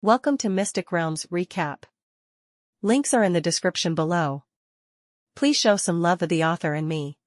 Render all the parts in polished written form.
Welcome to Mystic Realms Recap. Links are in the description below. Please show some love of the author and me.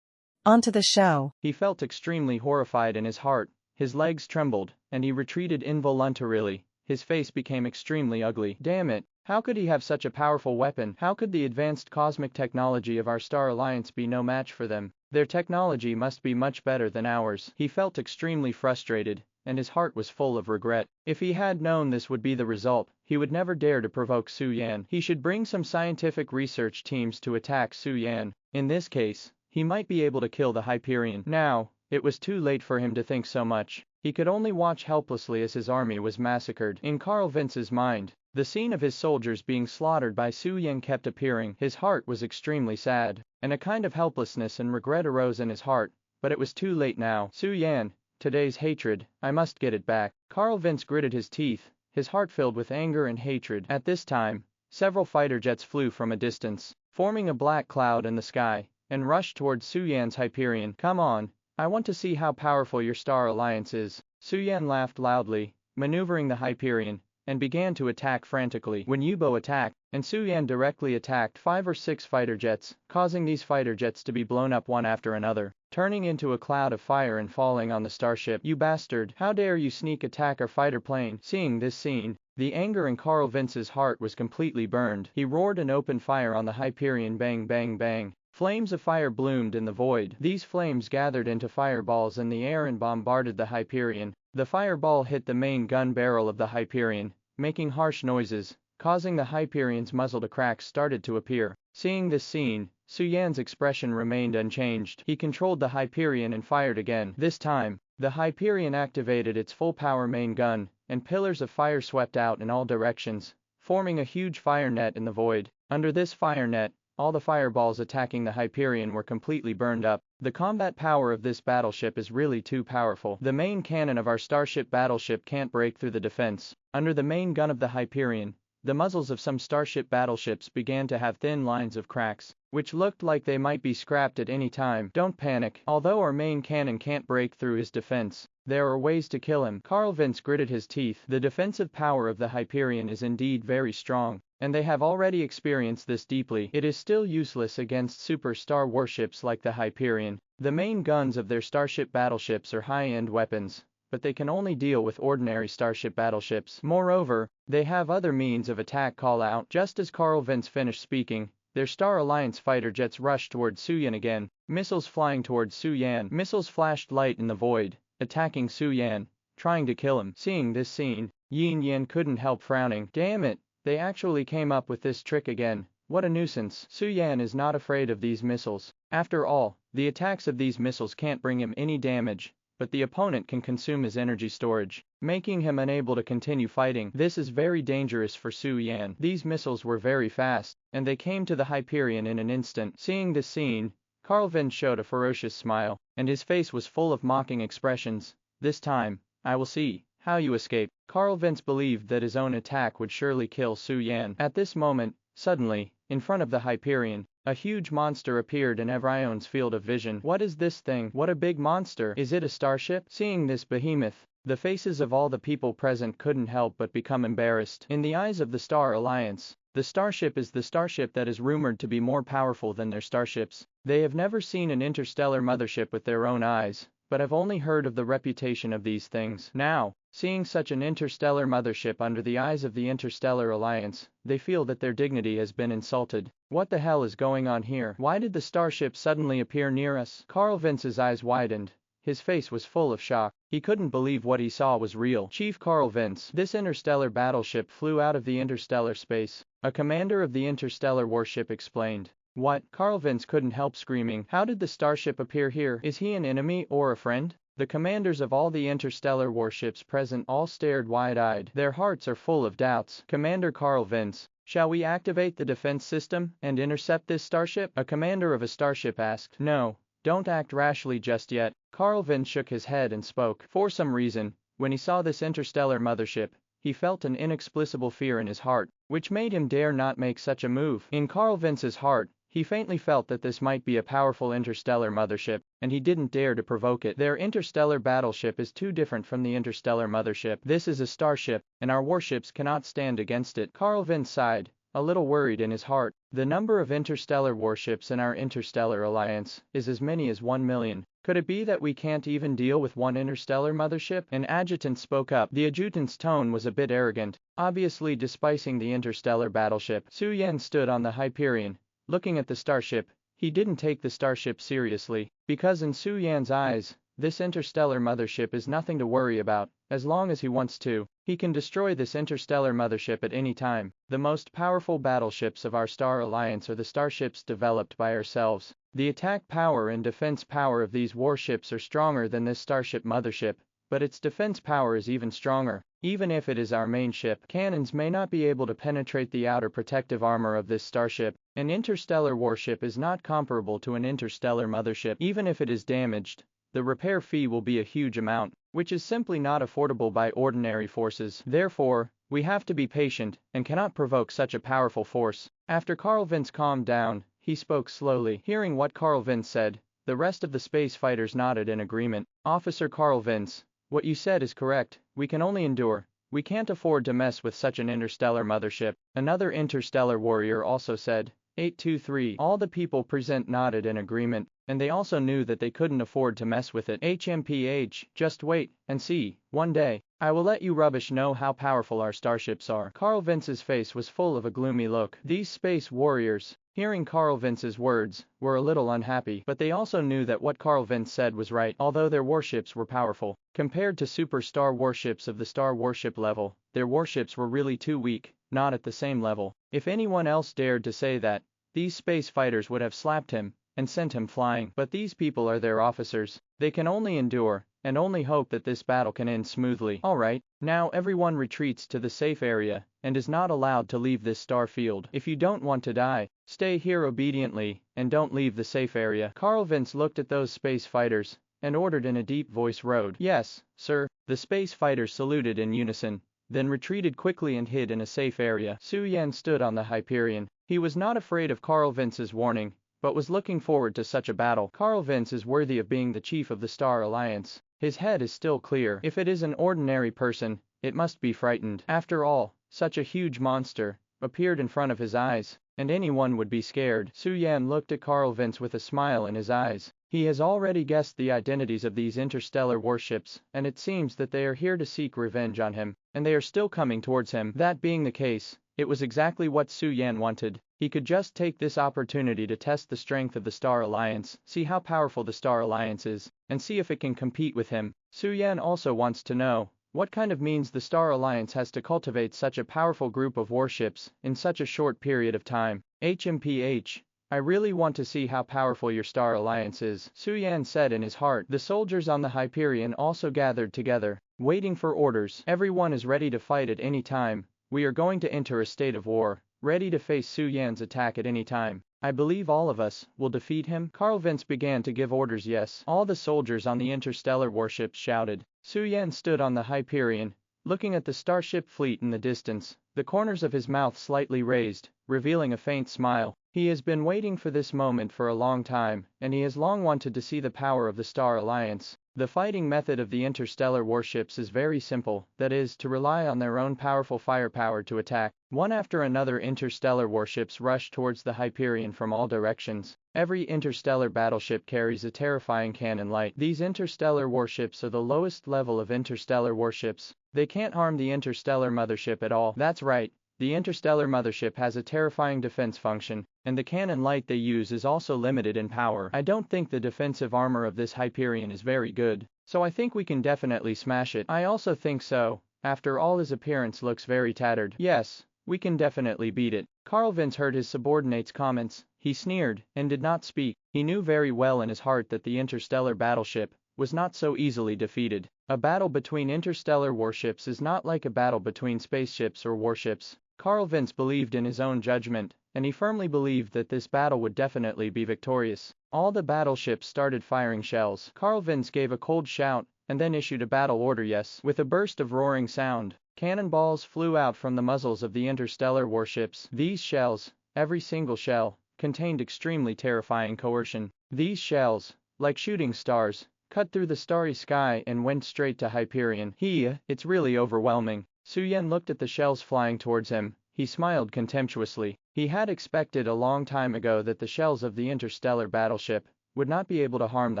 On to the show. He felt extremely horrified in his heart, his legs trembled, and he retreated involuntarily. His face became extremely ugly. Damn it, how could he have such a powerful weapon? How could the advanced cosmic technology of our Star Alliance be no match for them? Their technology must be much better than ours. He felt extremely frustrated, and his heart was full of regret. If he had known this would be the result, he would never dare to provoke Su Yan. He should bring some scientific research teams to attack Su Yan. In this case, he might be able to kill the Hyperion. Now, it was too late for him to think so much. He could only watch helplessly as his army was massacred. In Carl Vince's mind, the scene of his soldiers being slaughtered by Su Yan kept appearing. His heart was extremely sad, and a kind of helplessness and regret arose in his heart, but it was too late now. Su Yan, today's hatred, I must get it back. Carl Vince gritted his teeth, his heart filled with anger and hatred. At this time, several fighter jets flew from a distance, forming a black cloud in the sky, and rushed towards Su Yan's Hyperion. Come on, I want to see how powerful your Star Alliance is. Su Yan laughed loudly, maneuvering the Hyperion, and began to attack frantically. When Yubo attacked, and Su Yan directly attacked 5 or 6 fighter jets, causing these fighter jets to be blown up one after another, turning into a cloud of fire and falling on the starship. You bastard, how dare you sneak attack our fighter plane? Seeing this scene, the anger in Carl Vince's heart was completely burned. He roared and opened fire on the Hyperion. Bang bang bang. Flames of fire bloomed in the void. These flames gathered into fireballs in the air and bombarded the Hyperion. The fireball hit the main gun barrel of the Hyperion, making harsh noises, causing the Hyperion's muzzle to cracks started to appear. Seeing this scene, Su Yan's expression remained unchanged. He controlled the Hyperion and fired again. This time, the Hyperion activated its full-power main gun, and pillars of fire swept out in all directions, forming a huge fire net in the void. Under this fire net, all the fireballs attacking the Hyperion were completely burned up. The combat power of this battleship is really too powerful. The main cannon of our starship battleship can't break through the defense. Under the main gun of the Hyperion, the muzzles of some starship battleships began to have thin lines of cracks, which looked like they might be scrapped at any time. Don't panic. Although our main cannon can't break through his defense, there are ways to kill him. Carl Vince gritted his teeth. The defensive power of the Hyperion is indeed very strong, and they have already experienced this deeply. It is still useless against superstar warships like the Hyperion. The main guns of their starship battleships are high-end weapons, but they can only deal with ordinary starship battleships. Moreover, they have other means of attack. Call out. Just as Carl Vince finished speaking, their Star Alliance fighter jets rushed towards Su Yan again, missiles flying towards Su Yan. Missiles flashed light in the void, attacking Su Yan, trying to kill him. Seeing this scene, Yin Yan couldn't help frowning. Damn it, they actually came up with this trick again. What a nuisance. Su Yan is not afraid of these missiles. After all, the attacks of these missiles can't bring him any damage, but the opponent can consume his energy storage, making him unable to continue fighting. This is very dangerous for Su Yan. These missiles were very fast, and they came to the Hyperion in an instant. Seeing this scene, Carl Vince showed a ferocious smile, and his face was full of mocking expressions. This time, I will see how you escape. Carl Vince believed that his own attack would surely kill Su Yan. At this moment, suddenly, in front of the Hyperion, a huge monster appeared in Evrion's field of vision. What is this thing? What a big monster! Is it a starship? Seeing this behemoth, the faces of all the people present couldn't help but become embarrassed. In the eyes of the Star Alliance, the starship is the starship that is rumored to be more powerful than their starships. They have never seen an interstellar mothership with their own eyes, but have only heard of the reputation of these things. Now, seeing such an interstellar mothership under the eyes of the Interstellar Alliance, they feel that their dignity has been insulted. What the hell is going on here? Why did the starship suddenly appear near us? Carl Vince's eyes widened. His face was full of shock. He couldn't believe what he saw was real. Chief Carl Vince, this interstellar battleship flew out of the interstellar space. A commander of the interstellar warship explained. What? Carl Vince couldn't help screaming. How did the starship appear here? Is he an enemy or a friend? The commanders of all the interstellar warships present all stared wide-eyed. Their hearts are full of doubts. Commander Carl Vince, shall we activate the defense system and intercept this starship? A commander of a starship asked. No, don't act rashly just yet. Carl Vince shook his head and spoke. For some reason, when he saw this interstellar mothership, he felt an inexplicable fear in his heart, which made him dare not make such a move. In Carl Vince's heart, He faintly felt that this might be a powerful interstellar mothership, and he didn't dare to provoke it. Their interstellar battleship is too different from the interstellar mothership. This is a starship, and our warships cannot stand against it. Carl Vince sighed, a little worried in his heart. The number of interstellar warships in our interstellar alliance is as many as 1 million. Could it be that we can't even deal with one interstellar mothership? An adjutant spoke up. The adjutant's tone was a bit arrogant, obviously despising the interstellar battleship. Su Yan stood on the Hyperion, looking at the starship. He didn't take the starship seriously, because in Su Yan's eyes, this interstellar mothership is nothing to worry about. As long as he wants to, he can destroy this interstellar mothership at any time. The most powerful battleships of our star alliance are the starships developed by ourselves. The attack power and defense power of these warships are stronger than this starship mothership, but its defense power is even stronger. Even if it is our main ship, cannons may not be able to penetrate the outer protective armor of this starship. An interstellar warship is not comparable to an interstellar mothership. Even if it is damaged, the repair fee will be a huge amount, which is simply not affordable by ordinary forces. Therefore, we have to be patient and cannot provoke such a powerful force. After Carl Vince calmed down, he spoke slowly. Hearing what Carl Vince said, the rest of the space fighters nodded in agreement. Officer Carl Vince, what you said is correct. We can only endure. We can't afford to mess with such an interstellar mothership. Another interstellar warrior also said. 823. All the people present nodded in agreement, and they also knew that they couldn't afford to mess with it. HMPH, just wait and see. One day, I will let you rubbish know how powerful our starships are. Carl Vince's face was full of a gloomy look. These space warriors, hearing Carl Vince's words, were a little unhappy, but they also knew that what Carl Vince said was right. Although their warships were powerful, compared to superstar warships of the star warship level, their warships were really too weak, not at the same level. If anyone else dared to say that, these space fighters would have slapped him and sent him flying. But these people are their officers. They can only endure and only hope that this battle can end smoothly. Alright, now everyone retreats to the safe area and is not allowed to leave this star field. If you don't want to die, stay here obediently and don't leave the safe area. Carl Vince looked at those space fighters and ordered in a deep voice. Road. Yes, sir. The space fighters saluted in unison, then retreated quickly and hid in a safe area. Su Yan stood on the Hyperion. He was not afraid of Carl Vince's warning, but was looking forward to such a battle. Carl Vince is worthy of being the chief of the Star Alliance. His head is still clear. If it is an ordinary person, it must be frightened. After all, such a huge monster appeared in front of his eyes, and anyone would be scared. Su Yan looked at Carl Vince with a smile in his eyes. He has already guessed the identities of these interstellar warships, and it seems that they are here to seek revenge on him, and they are still coming towards him. That being the case, it was exactly what Su Yan wanted. He could just take this opportunity to test the strength of the Star Alliance, see how powerful the Star Alliance is, and see if it can compete with him. Su Yan also wants to know what kind of means the Star Alliance has to cultivate such a powerful group of warships in such a short period of time. HMPH, I really want to see how powerful your Star Alliance is, Su Yan said in his heart. The soldiers on the Hyperion also gathered together, waiting for orders. Everyone is ready to fight at any time. We are going to enter a state of war, ready to face Su Yan's attack at any time. I believe all of us will defeat him. Carl Vince began to give orders. Yes. All the soldiers on the interstellar warships shouted. Su Yan stood on the Hyperion, looking at the starship fleet in the distance, the corners of his mouth slightly raised, revealing a faint smile. He has been waiting for this moment for a long time, and he has long wanted to see the power of the Star Alliance. The fighting method of the interstellar warships is very simple, that is, to rely on their own powerful firepower to attack. One after another interstellar warships rush towards the Hyperion from all directions. Every interstellar battleship carries a terrifying cannon light. These interstellar warships are the lowest level of interstellar warships. They can't harm the interstellar mothership at all. That's right. The interstellar mothership has a terrifying defense function, and the cannon light they use is also limited in power. I don't think the defensive armor of this Hyperion is very good, so I think we can definitely smash it. I also think so. After all, his appearance looks very tattered. Yes, we can definitely beat it. Carl Vince heard his subordinate's comments. He sneered and did not speak. He knew very well in his heart that the interstellar battleship was not so easily defeated. A battle between interstellar warships is not like a battle between spaceships or warships. Carl Vince believed in his own judgment, and he firmly believed that this battle would definitely be victorious. All the battleships started firing shells. Carl Vince gave a cold shout, and then issued a battle order. Yes. With a burst of roaring sound, cannonballs flew out from the muzzles of the interstellar warships. These shells, every single shell, contained extremely terrifying coercion. These shells, like shooting stars, cut through the starry sky and went straight to Hyperion. It's really overwhelming. Suyen looked at the shells flying towards him. He smiled contemptuously. He had expected a long time ago that the shells of the interstellar battleship would not be able to harm the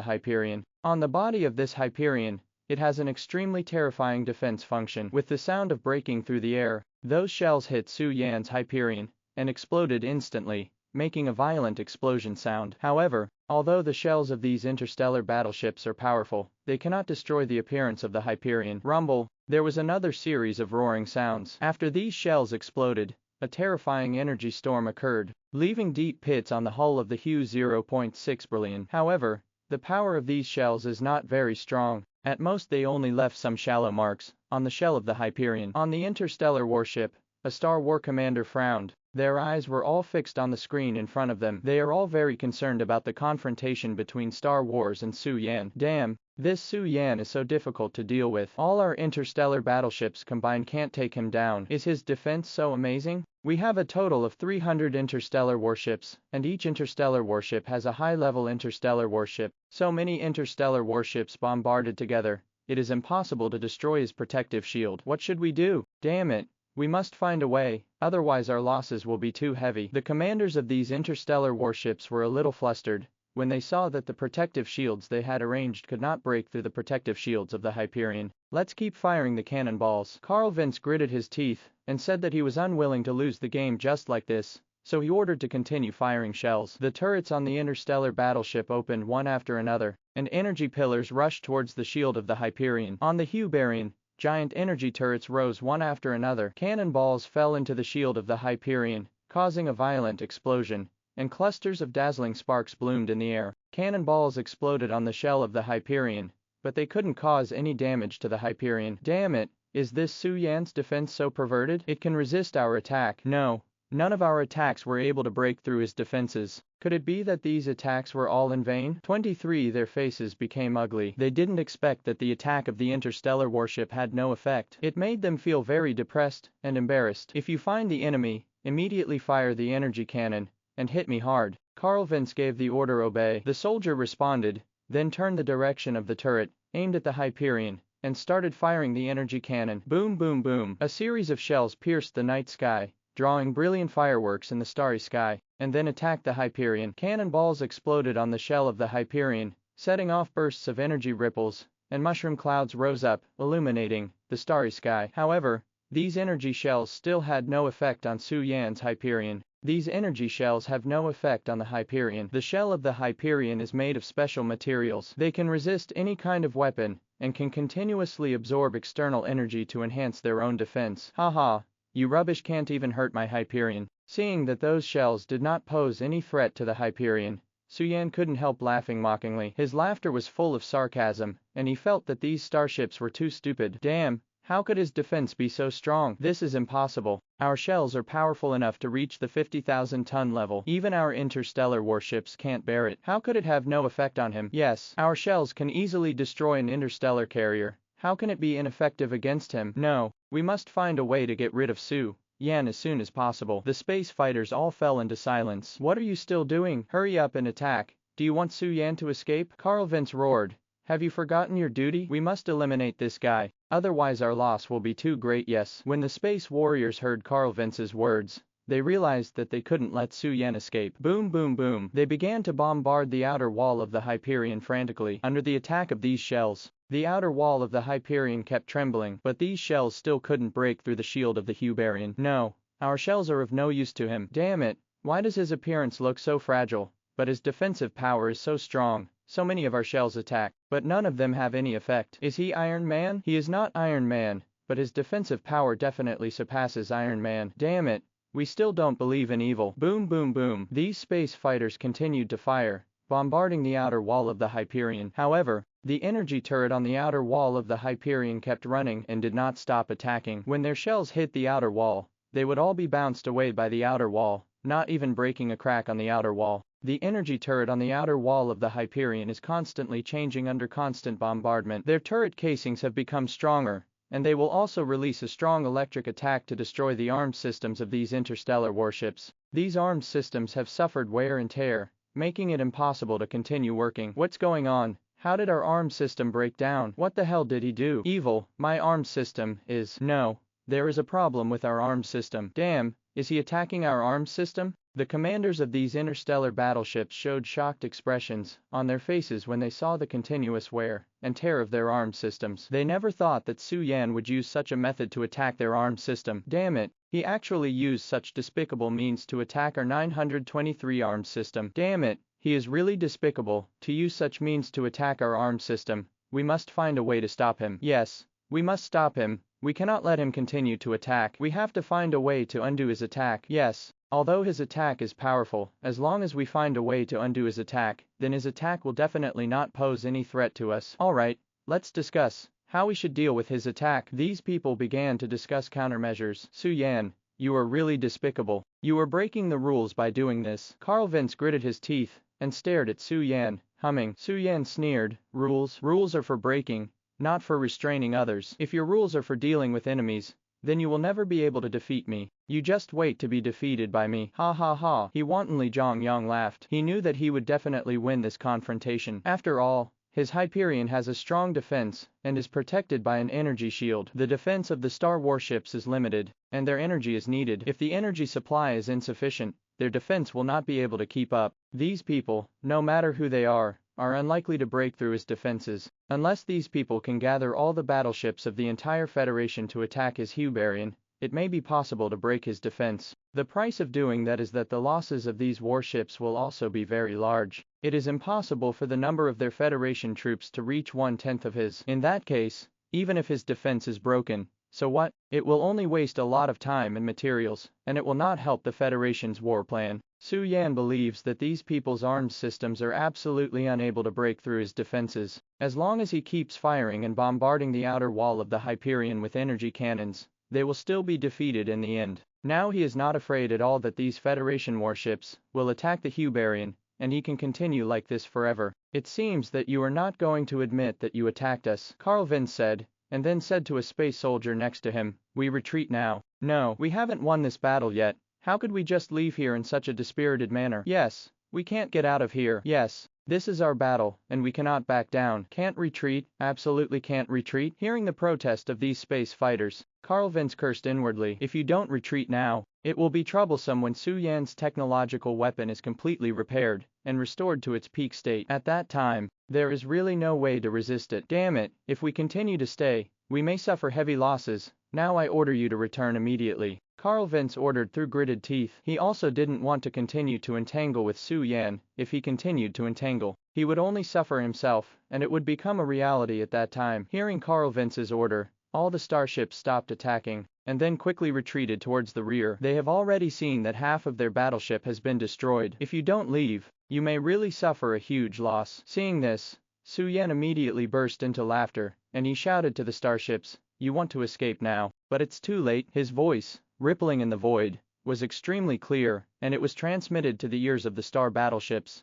Hyperion. On the body of this Hyperion, it has an extremely terrifying defense function. With the sound of breaking through the air, those shells hit Su Yan's Hyperion and exploded instantly, making a violent explosion sound. However, although the shells of these interstellar battleships are powerful, they cannot destroy the appearance of the Hyperion. Rumble. There was another series of roaring sounds. After these shells exploded, a terrifying energy storm occurred, leaving deep pits on the hull of the Hu 0.6 billion. However, the power of these shells is not very strong. At most they only left some shallow marks on the shell of the Hyperion. On the interstellar warship, a Star War commander frowned. Their eyes were all fixed on the screen in front of them. They are all very concerned about the confrontation between Star Wars and Su Yan. Damn, this Su Yan is so difficult to deal with. All our interstellar battleships combined can't take him down. Is his defense so amazing? We have a total of 300 interstellar warships, and each interstellar warship has a high-level interstellar warship. So many interstellar warships bombarded together, it is impossible to destroy his protective shield. What should we do? Damn it. We must find a way, otherwise our losses will be too heavy. The commanders of these interstellar warships were a little flustered when they saw that the protective shields they had arranged could not break through the protective shields of the Hyperion. Let's keep firing the cannonballs. Carl Vince gritted his teeth and said that he was unwilling to lose the game just like this, so he ordered to continue firing shells. The turrets on the interstellar battleship opened one after another, and energy pillars rushed towards the shield of the Hyperion. On the Hyperion, giant energy turrets rose one after another. Cannonballs fell into the shield of the Hyperion, causing a violent explosion, and clusters of dazzling sparks bloomed in the air. Cannonballs exploded on the shell of the Hyperion, but they couldn't cause any damage to the Hyperion. Damn it, is this Su Yan's defense so perverted? It can resist our attack. No, none of our attacks were able to break through his defenses. Could it be that these attacks were all in vain? 23. Their faces became ugly. They didn't expect that the attack of the interstellar warship had no effect. It made them feel very depressed and embarrassed. If you find the enemy, immediately fire the energy cannon and hit me hard. Carl Vince gave the order obey. The soldier responded, then turned the direction of the turret, aimed at the Hyperion, and started firing the energy cannon. Boom boom boom. A series of shells pierced the night sky, drawing brilliant fireworks in the starry sky, and then attacked the Hyperion. Cannonballs exploded on the shell of the Hyperion, setting off bursts of energy ripples, and mushroom clouds rose up, illuminating the starry sky. However, these energy shells still had no effect on Su Yan's Hyperion. These energy shells have no effect on the Hyperion. The shell of the Hyperion is made of special materials. They can resist any kind of weapon, and can continuously absorb external energy to enhance their own defense. Haha. You rubbish can't even hurt my Hyperion. Seeing that those shells did not pose any threat to the Hyperion, Su Yan couldn't help laughing mockingly. His laughter was full of sarcasm, and he felt that these starships were too stupid. Damn, how could his defense be so strong? This is impossible. Our shells are powerful enough to reach the 50,000-ton level. Even our interstellar warships can't bear it. How could it have no effect on him? Yes, our shells can easily destroy an interstellar carrier. How can it be ineffective against him? No, we must find a way to get rid of Su Yan as soon as possible. The space fighters all fell into silence. What are you still doing? Hurry up and attack. Do you want Su Yan to escape? Carl Vince roared. Have you forgotten your duty? We must eliminate this guy, otherwise our loss will be too great. Yes. When the space warriors heard Carl Vince's words, they realized that they couldn't let Su Yan escape. Boom boom boom. They began to bombard the outer wall of the Hyperion frantically. Under the attack of these shells, the outer wall of the Hyperion kept trembling, but these shells still couldn't break through the shield of the Hyperion. No, our shells are of no use to him. Damn it, why does his appearance look so fragile, but his defensive power is so strong? So many of our shells attack, but none of them have any effect. Is he Iron Man? He is not Iron Man, but his defensive power definitely surpasses Iron Man. Damn it, we still don't believe in evil. Boom boom boom. These space fighters continued to fire, bombarding the outer wall of the Hyperion. However, the energy turret on the outer wall of the Hyperion kept running and did not stop attacking. When their shells hit the outer wall, they would all be bounced away by the outer wall, not even breaking a crack on the outer wall. The energy turret on the outer wall of the Hyperion is constantly changing under constant bombardment. Their turret casings have become stronger, and they will also release a strong electric attack to destroy the armed systems of these interstellar warships. These armed systems have suffered wear and tear, making it impossible to continue working. What's going on? How did our armed system break down? What the hell did he do? Evil, my armed system is... No, there is a problem with our armed system. Damn, is he attacking our armed system? The commanders of these interstellar battleships showed shocked expressions on their faces when they saw the continuous wear and tear of their armed systems. They never thought that Su Yan would use such a method to attack their armed system. Damn it, he actually used such despicable means to attack our 923 armed system. Damn it, he is really despicable to use such means to attack our armed system. We must find a way to stop him. Yes, we must stop him. We cannot let him continue to attack. We have to find a way to undo his attack. Yes. Although his attack is powerful, as long as we find a way to undo his attack, then his attack will definitely not pose any threat to us. Alright, let's discuss how we should deal with his attack. These people began to discuss countermeasures. Su Yan, you are really despicable. You are breaking the rules by doing this. Carl Vince gritted his teeth and stared at Su Yan, humming. Su Yan sneered, rules? Rules are for breaking, not for restraining others. If your rules are for dealing with enemies, then you will never be able to defeat me. You just wait to be defeated by me. Ha ha ha. He wantonly Zhang Yang laughed. He knew that he would definitely win this confrontation. After all, his Hyperion has a strong defense and is protected by an energy shield. The defense of the star warships is limited, and their energy is needed. If the energy supply is insufficient, their defense will not be able to keep up. These people, no matter who they are unlikely to break through his defenses. Unless these people can gather all the battleships of the entire Federation to attack his Hyperion, it may be possible to break his defense. The price of doing that is that the losses of these warships will also be very large. It is impossible for the number of their Federation troops to reach 1/10 of his. In that case, even if his defense is broken, so what? It will only waste a lot of time and materials, and it will not help the Federation's war plan. Su Yan believes that these people's armed systems are absolutely unable to break through his defenses. As long as he keeps firing and bombarding the outer wall of the Hyperion with energy cannons, they will still be defeated in the end. Now he is not afraid at all that these Federation warships will attack the Hyperion, and he can continue like this forever. It seems that you are not going to admit that you attacked us, Carl Vince said, and then said to a space soldier next to him, we retreat now. No, we haven't won this battle yet. How could we just leave here in such a dispirited manner? Yes, we can't get out of here. Yes, this is our battle, and we cannot back down. Can't retreat, absolutely can't retreat. Hearing the protest of these space fighters, Carl Vince cursed inwardly. If you don't retreat now, it will be troublesome when Su Yan's technological weapon is completely repaired and restored to its peak state. At that time, there is really no way to resist it. Damn it, if we continue to stay, we may suffer heavy losses. Now I order you to return immediately. Carl Vince ordered through gritted teeth. He also didn't want to continue to entangle with Su Yan. If he continued to entangle, he would only suffer himself, and it would become a reality at that time. Hearing Carl Vince's order, all the starships stopped attacking, and then quickly retreated towards the rear. They have already seen that half of their battleship has been destroyed. If you don't leave, you may really suffer a huge loss. Seeing this, Su Yan immediately burst into laughter, and he shouted to the starships, you want to escape now, but it's too late. His voice, rippling in the void, was extremely clear, and it was transmitted to the ears of the star battleships.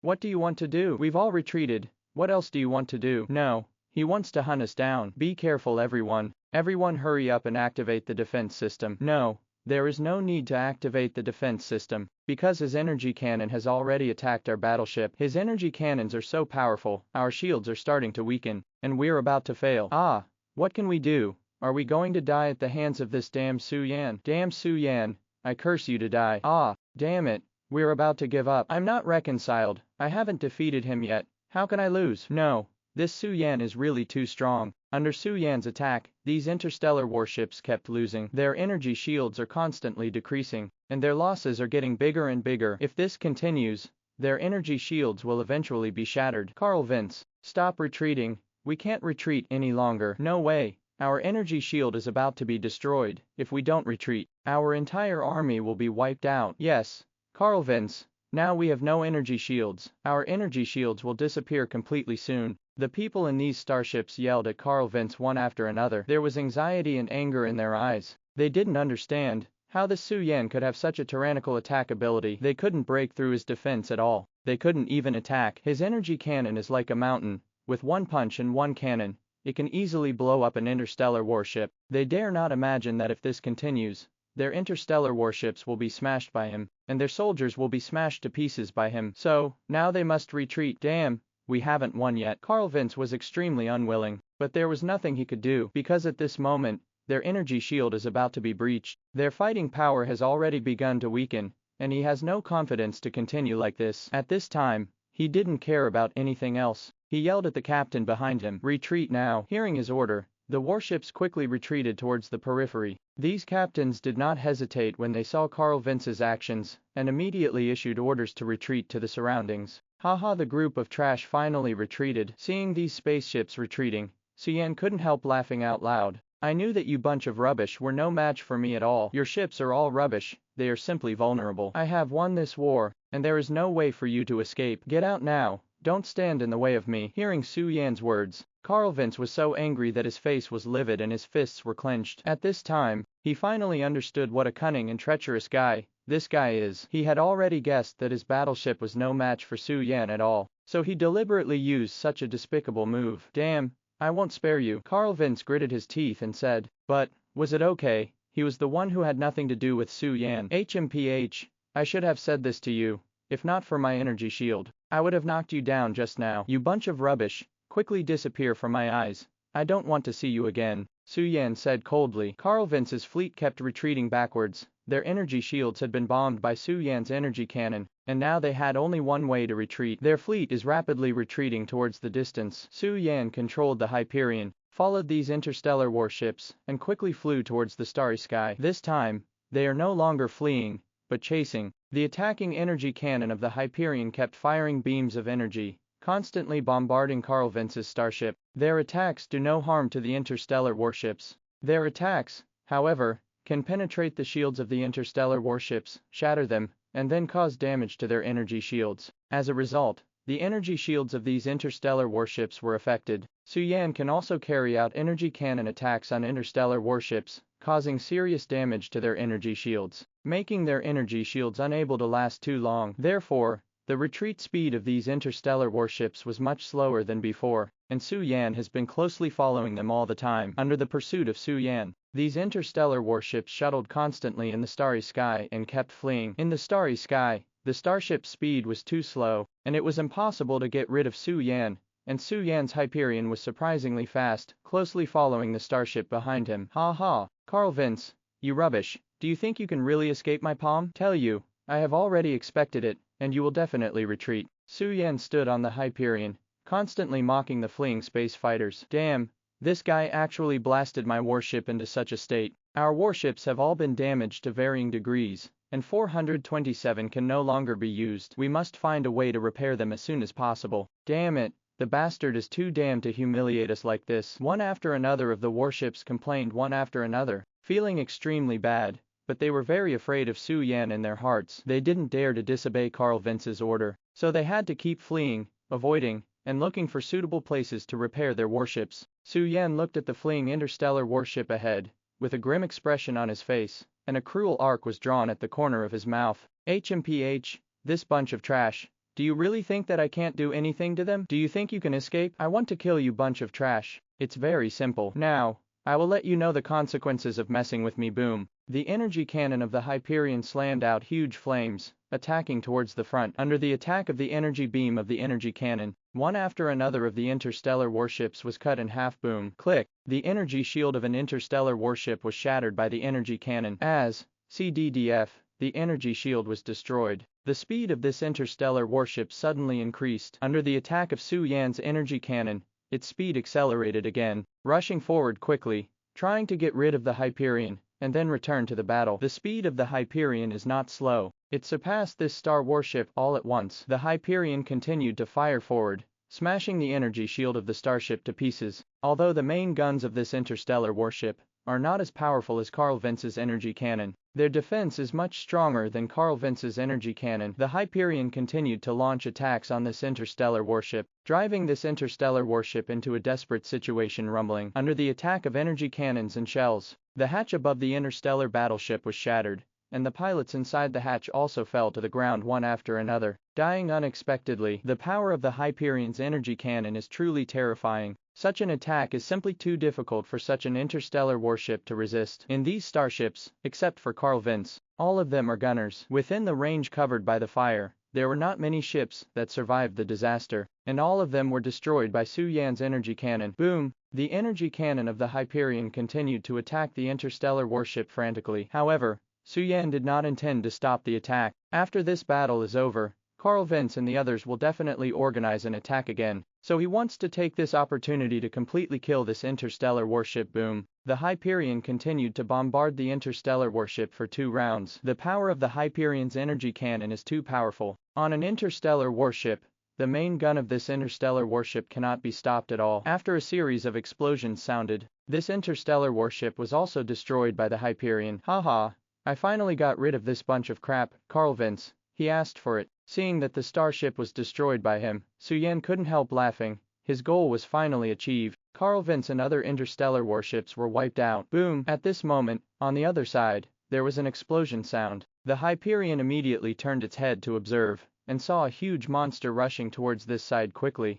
What do you want to do? We've all retreated. What else do you want to do? No, he wants to hunt us down. Be careful everyone. Everyone hurry up and activate the defense system. No, there is no need to activate the defense system, because his energy cannon has already attacked our battleship. His energy cannons are so powerful, our shields are starting to weaken, and we're about to fail. Ah, what can we do? Are we going to die at the hands of this damn Su Yan? Damn Su Yan, I curse you to die. Ah, damn it, we're about to give up. I'm not reconciled. I haven't defeated him yet. How can I lose? No, this Su Yan is really too strong. Under Su Yan's attack, these interstellar warships kept losing. Their energy shields are constantly decreasing, and their losses are getting bigger and bigger. If this continues, their energy shields will eventually be shattered. Carl Vince, stop retreating. We can't retreat any longer. No way. Our energy shield is about to be destroyed. If we don't retreat, our entire army will be wiped out. Yes, Carl Vince, now we have no energy shields. Our energy shields will disappear completely soon. The people in these starships yelled at Carl Vince one after another. There was anxiety and anger in their eyes. They didn't understand how the Su Yan could have such a tyrannical attack ability. They couldn't break through his defense at all. They couldn't even attack. His energy cannon is like a mountain. With one punch and one cannon, it can easily blow up an interstellar warship. They dare not imagine that if this continues, their interstellar warships will be smashed by him, and their soldiers will be smashed to pieces by him. So, now they must retreat. Damn, we haven't won yet. Carl Vince was extremely unwilling, but there was nothing he could do, because at this moment, their energy shield is about to be breached. Their fighting power has already begun to weaken, and he has no confidence to continue like this. At this time, he didn't care about anything else. He yelled at the captain behind him, "Retreat now." Hearing his order, the warships quickly retreated towards the periphery. These captains did not hesitate when they saw Carl Vince's actions, and immediately issued orders to retreat to the surroundings. Haha, the group of trash finally retreated. Seeing these spaceships retreating, Suyen couldn't help laughing out loud. "I knew that you bunch of rubbish were no match for me at all. Your ships are all rubbish, they are simply vulnerable. I have won this war, and there is no way for you to escape. Get out now, don't stand in the way of me." Hearing Su Yan's words, Carl Vince was so angry that his face was livid and his fists were clenched. At this time, he finally understood what a cunning and treacherous guy this guy is. He had already guessed that his battleship was no match for Su Yan at all, so he deliberately used such a despicable move. "Damn, I won't spare you." Carl Vince gritted his teeth and said, "But, was it okay? He was the one who had nothing to do with Su Yan. HMPH, I should have said this to you. If not for my energy shield, I would have knocked you down just now. You bunch of rubbish, quickly disappear from my eyes. I don't want to see you again," Su Yan said coldly. Carl Vince's fleet kept retreating backwards. Their energy shields had been bombed by Su Yan's energy cannon, and now they had only one way to retreat. Their fleet is rapidly retreating towards the distance. Su Yan controlled the Hyperion, followed these interstellar warships, and quickly flew towards the starry sky. This time, they are no longer fleeing, but chasing. The attacking energy cannon of the Hyperion kept firing beams of energy, constantly bombarding Carl Vince's starship. Their attacks do no harm to the interstellar warships. Their attacks, however, can penetrate the shields of the interstellar warships, shatter them, and then cause damage to their energy shields. As a result, the energy shields of these interstellar warships were affected. Su Yan can also carry out energy cannon attacks on interstellar warships, causing serious damage to their energy shields, making their energy shields unable to last too long. Therefore, the retreat speed of these interstellar warships was much slower than before, and Su Yan has been closely following them all the time. Under the pursuit of Su Yan, these interstellar warships shuttled constantly in the starry sky and kept fleeing. In the starry sky, the starship's speed was too slow, and it was impossible to get rid of Su Yan, and Su Yan's Hyperion was surprisingly fast, closely following the starship behind him. "Ha ha, Carl Vince, you rubbish, do you think you can really escape my palm? Tell you, I have already expected it, and you will definitely retreat." Su Yan stood on the Hyperion, constantly mocking the fleeing space fighters. "Damn, this guy actually blasted my warship into such a state. Our warships have all been damaged to varying degrees, and 427 can no longer be used. We must find a way to repair them as soon as possible. Damn it, the bastard is too damned to humiliate us like this." One after another of the warships complained one after another, feeling extremely bad, but they were very afraid of Su Yan in their hearts. They didn't dare to disobey Carl Vince's order, so they had to keep fleeing, avoiding, and looking for suitable places to repair their warships. Su Yan looked at the fleeing interstellar warship ahead, with a grim expression on his face, and a cruel arc was drawn at the corner of his mouth. "HMPH, this bunch of trash. Do you really think that I can't do anything to them? Do you think you can escape? I want to kill you, bunch of trash. It's very simple. Now, I will let you know the consequences of messing with me." Boom. The energy cannon of the Hyperion slammed out huge flames, attacking towards the front. Under the attack of the energy beam of the energy cannon, one after another of the interstellar warships was cut in half. Boom. Click. The energy shield of an interstellar warship was shattered by the energy cannon. As CDDF, the energy shield was destroyed. The speed of this interstellar warship suddenly increased. Under the attack of Su Yan's energy cannon, its speed accelerated again, rushing forward quickly, trying to get rid of the Hyperion, and then return to the battle. The speed of the Hyperion is not slow. It surpassed this star warship all at once. The Hyperion continued to fire forward, smashing the energy shield of the starship to pieces. Although the main guns of this interstellar warship are not as powerful as Carl Vince's energy cannon, their defense is much stronger than Carl Vince's energy cannon. The Hyperion continued to launch attacks on this interstellar warship, driving this interstellar warship into a desperate situation. Rumbling under the attack of energy cannons and shells, the hatch above the interstellar battleship was shattered, and the pilots inside the hatch also fell to the ground one after another, dying unexpectedly. The power of the Hyperion's energy cannon is truly terrifying. Such an attack is simply too difficult for such an interstellar warship to resist. In these starships, except for Carl Vince, all of them are gunners. Within the range covered by the fire, there were not many ships that survived the disaster, and all of them were destroyed by Su Yan's energy cannon. Boom! The energy cannon of the Hyperion continued to attack the interstellar warship frantically. However, Su Yan did not intend to stop the attack. After this battle is over, Carl Vince and the others will definitely organize an attack again, so he wants to take this opportunity to completely kill this interstellar warship. Boom! The Hyperion continued to bombard the interstellar warship for 2 rounds. The power of the Hyperion's energy cannon is too powerful. On an interstellar warship, the main gun of this interstellar warship cannot be stopped at all. After a series of explosions sounded, this interstellar warship was also destroyed by the Hyperion. Haha, I finally got rid of this bunch of crap, Carl Vince. He asked for it. Seeing that the starship was destroyed by him, Su Yan couldn't help laughing. His goal was finally achieved. Carl Vince and other interstellar warships were wiped out. Boom! At this moment, on the other side, there was an explosion sound. The Hyperion immediately turned its head to observe, and saw a huge monster rushing towards this side quickly.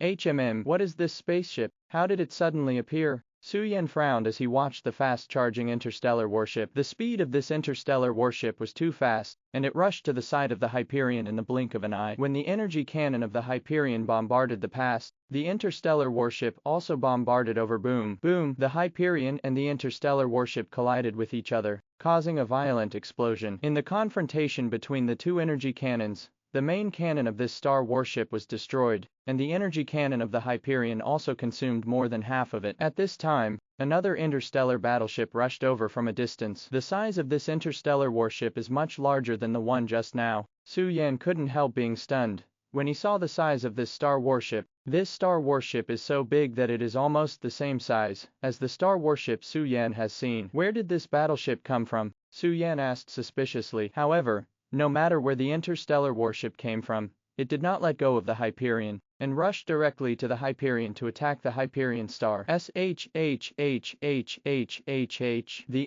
What is this spaceship? How did it suddenly appear? Su Yan frowned as he watched the fast-charging interstellar warship. The speed of this interstellar warship was too fast, and it rushed to the side of the Hyperion in the blink of an eye. When the energy cannon of the Hyperion bombarded the past, the interstellar warship also bombarded over. Boom! Boom! The Hyperion and the interstellar warship collided with each other, causing a violent explosion. In the confrontation between the two energy cannons, the main cannon of this star warship was destroyed, and the energy cannon of the Hyperion also consumed more than half of it. At this time, another interstellar battleship rushed over from a distance. The size of this interstellar warship is much larger than the one just now. Su Yan couldn't help being stunned when he saw the size of this star warship. This star warship is so big that it is almost the same size as the star warship Su Yan has seen. Where did this battleship come from? Su Yan asked suspiciously. However, no matter where the interstellar warship came from, it did not let go of the Hyperion, and rushed directly to the Hyperion to attack the Hyperion star. The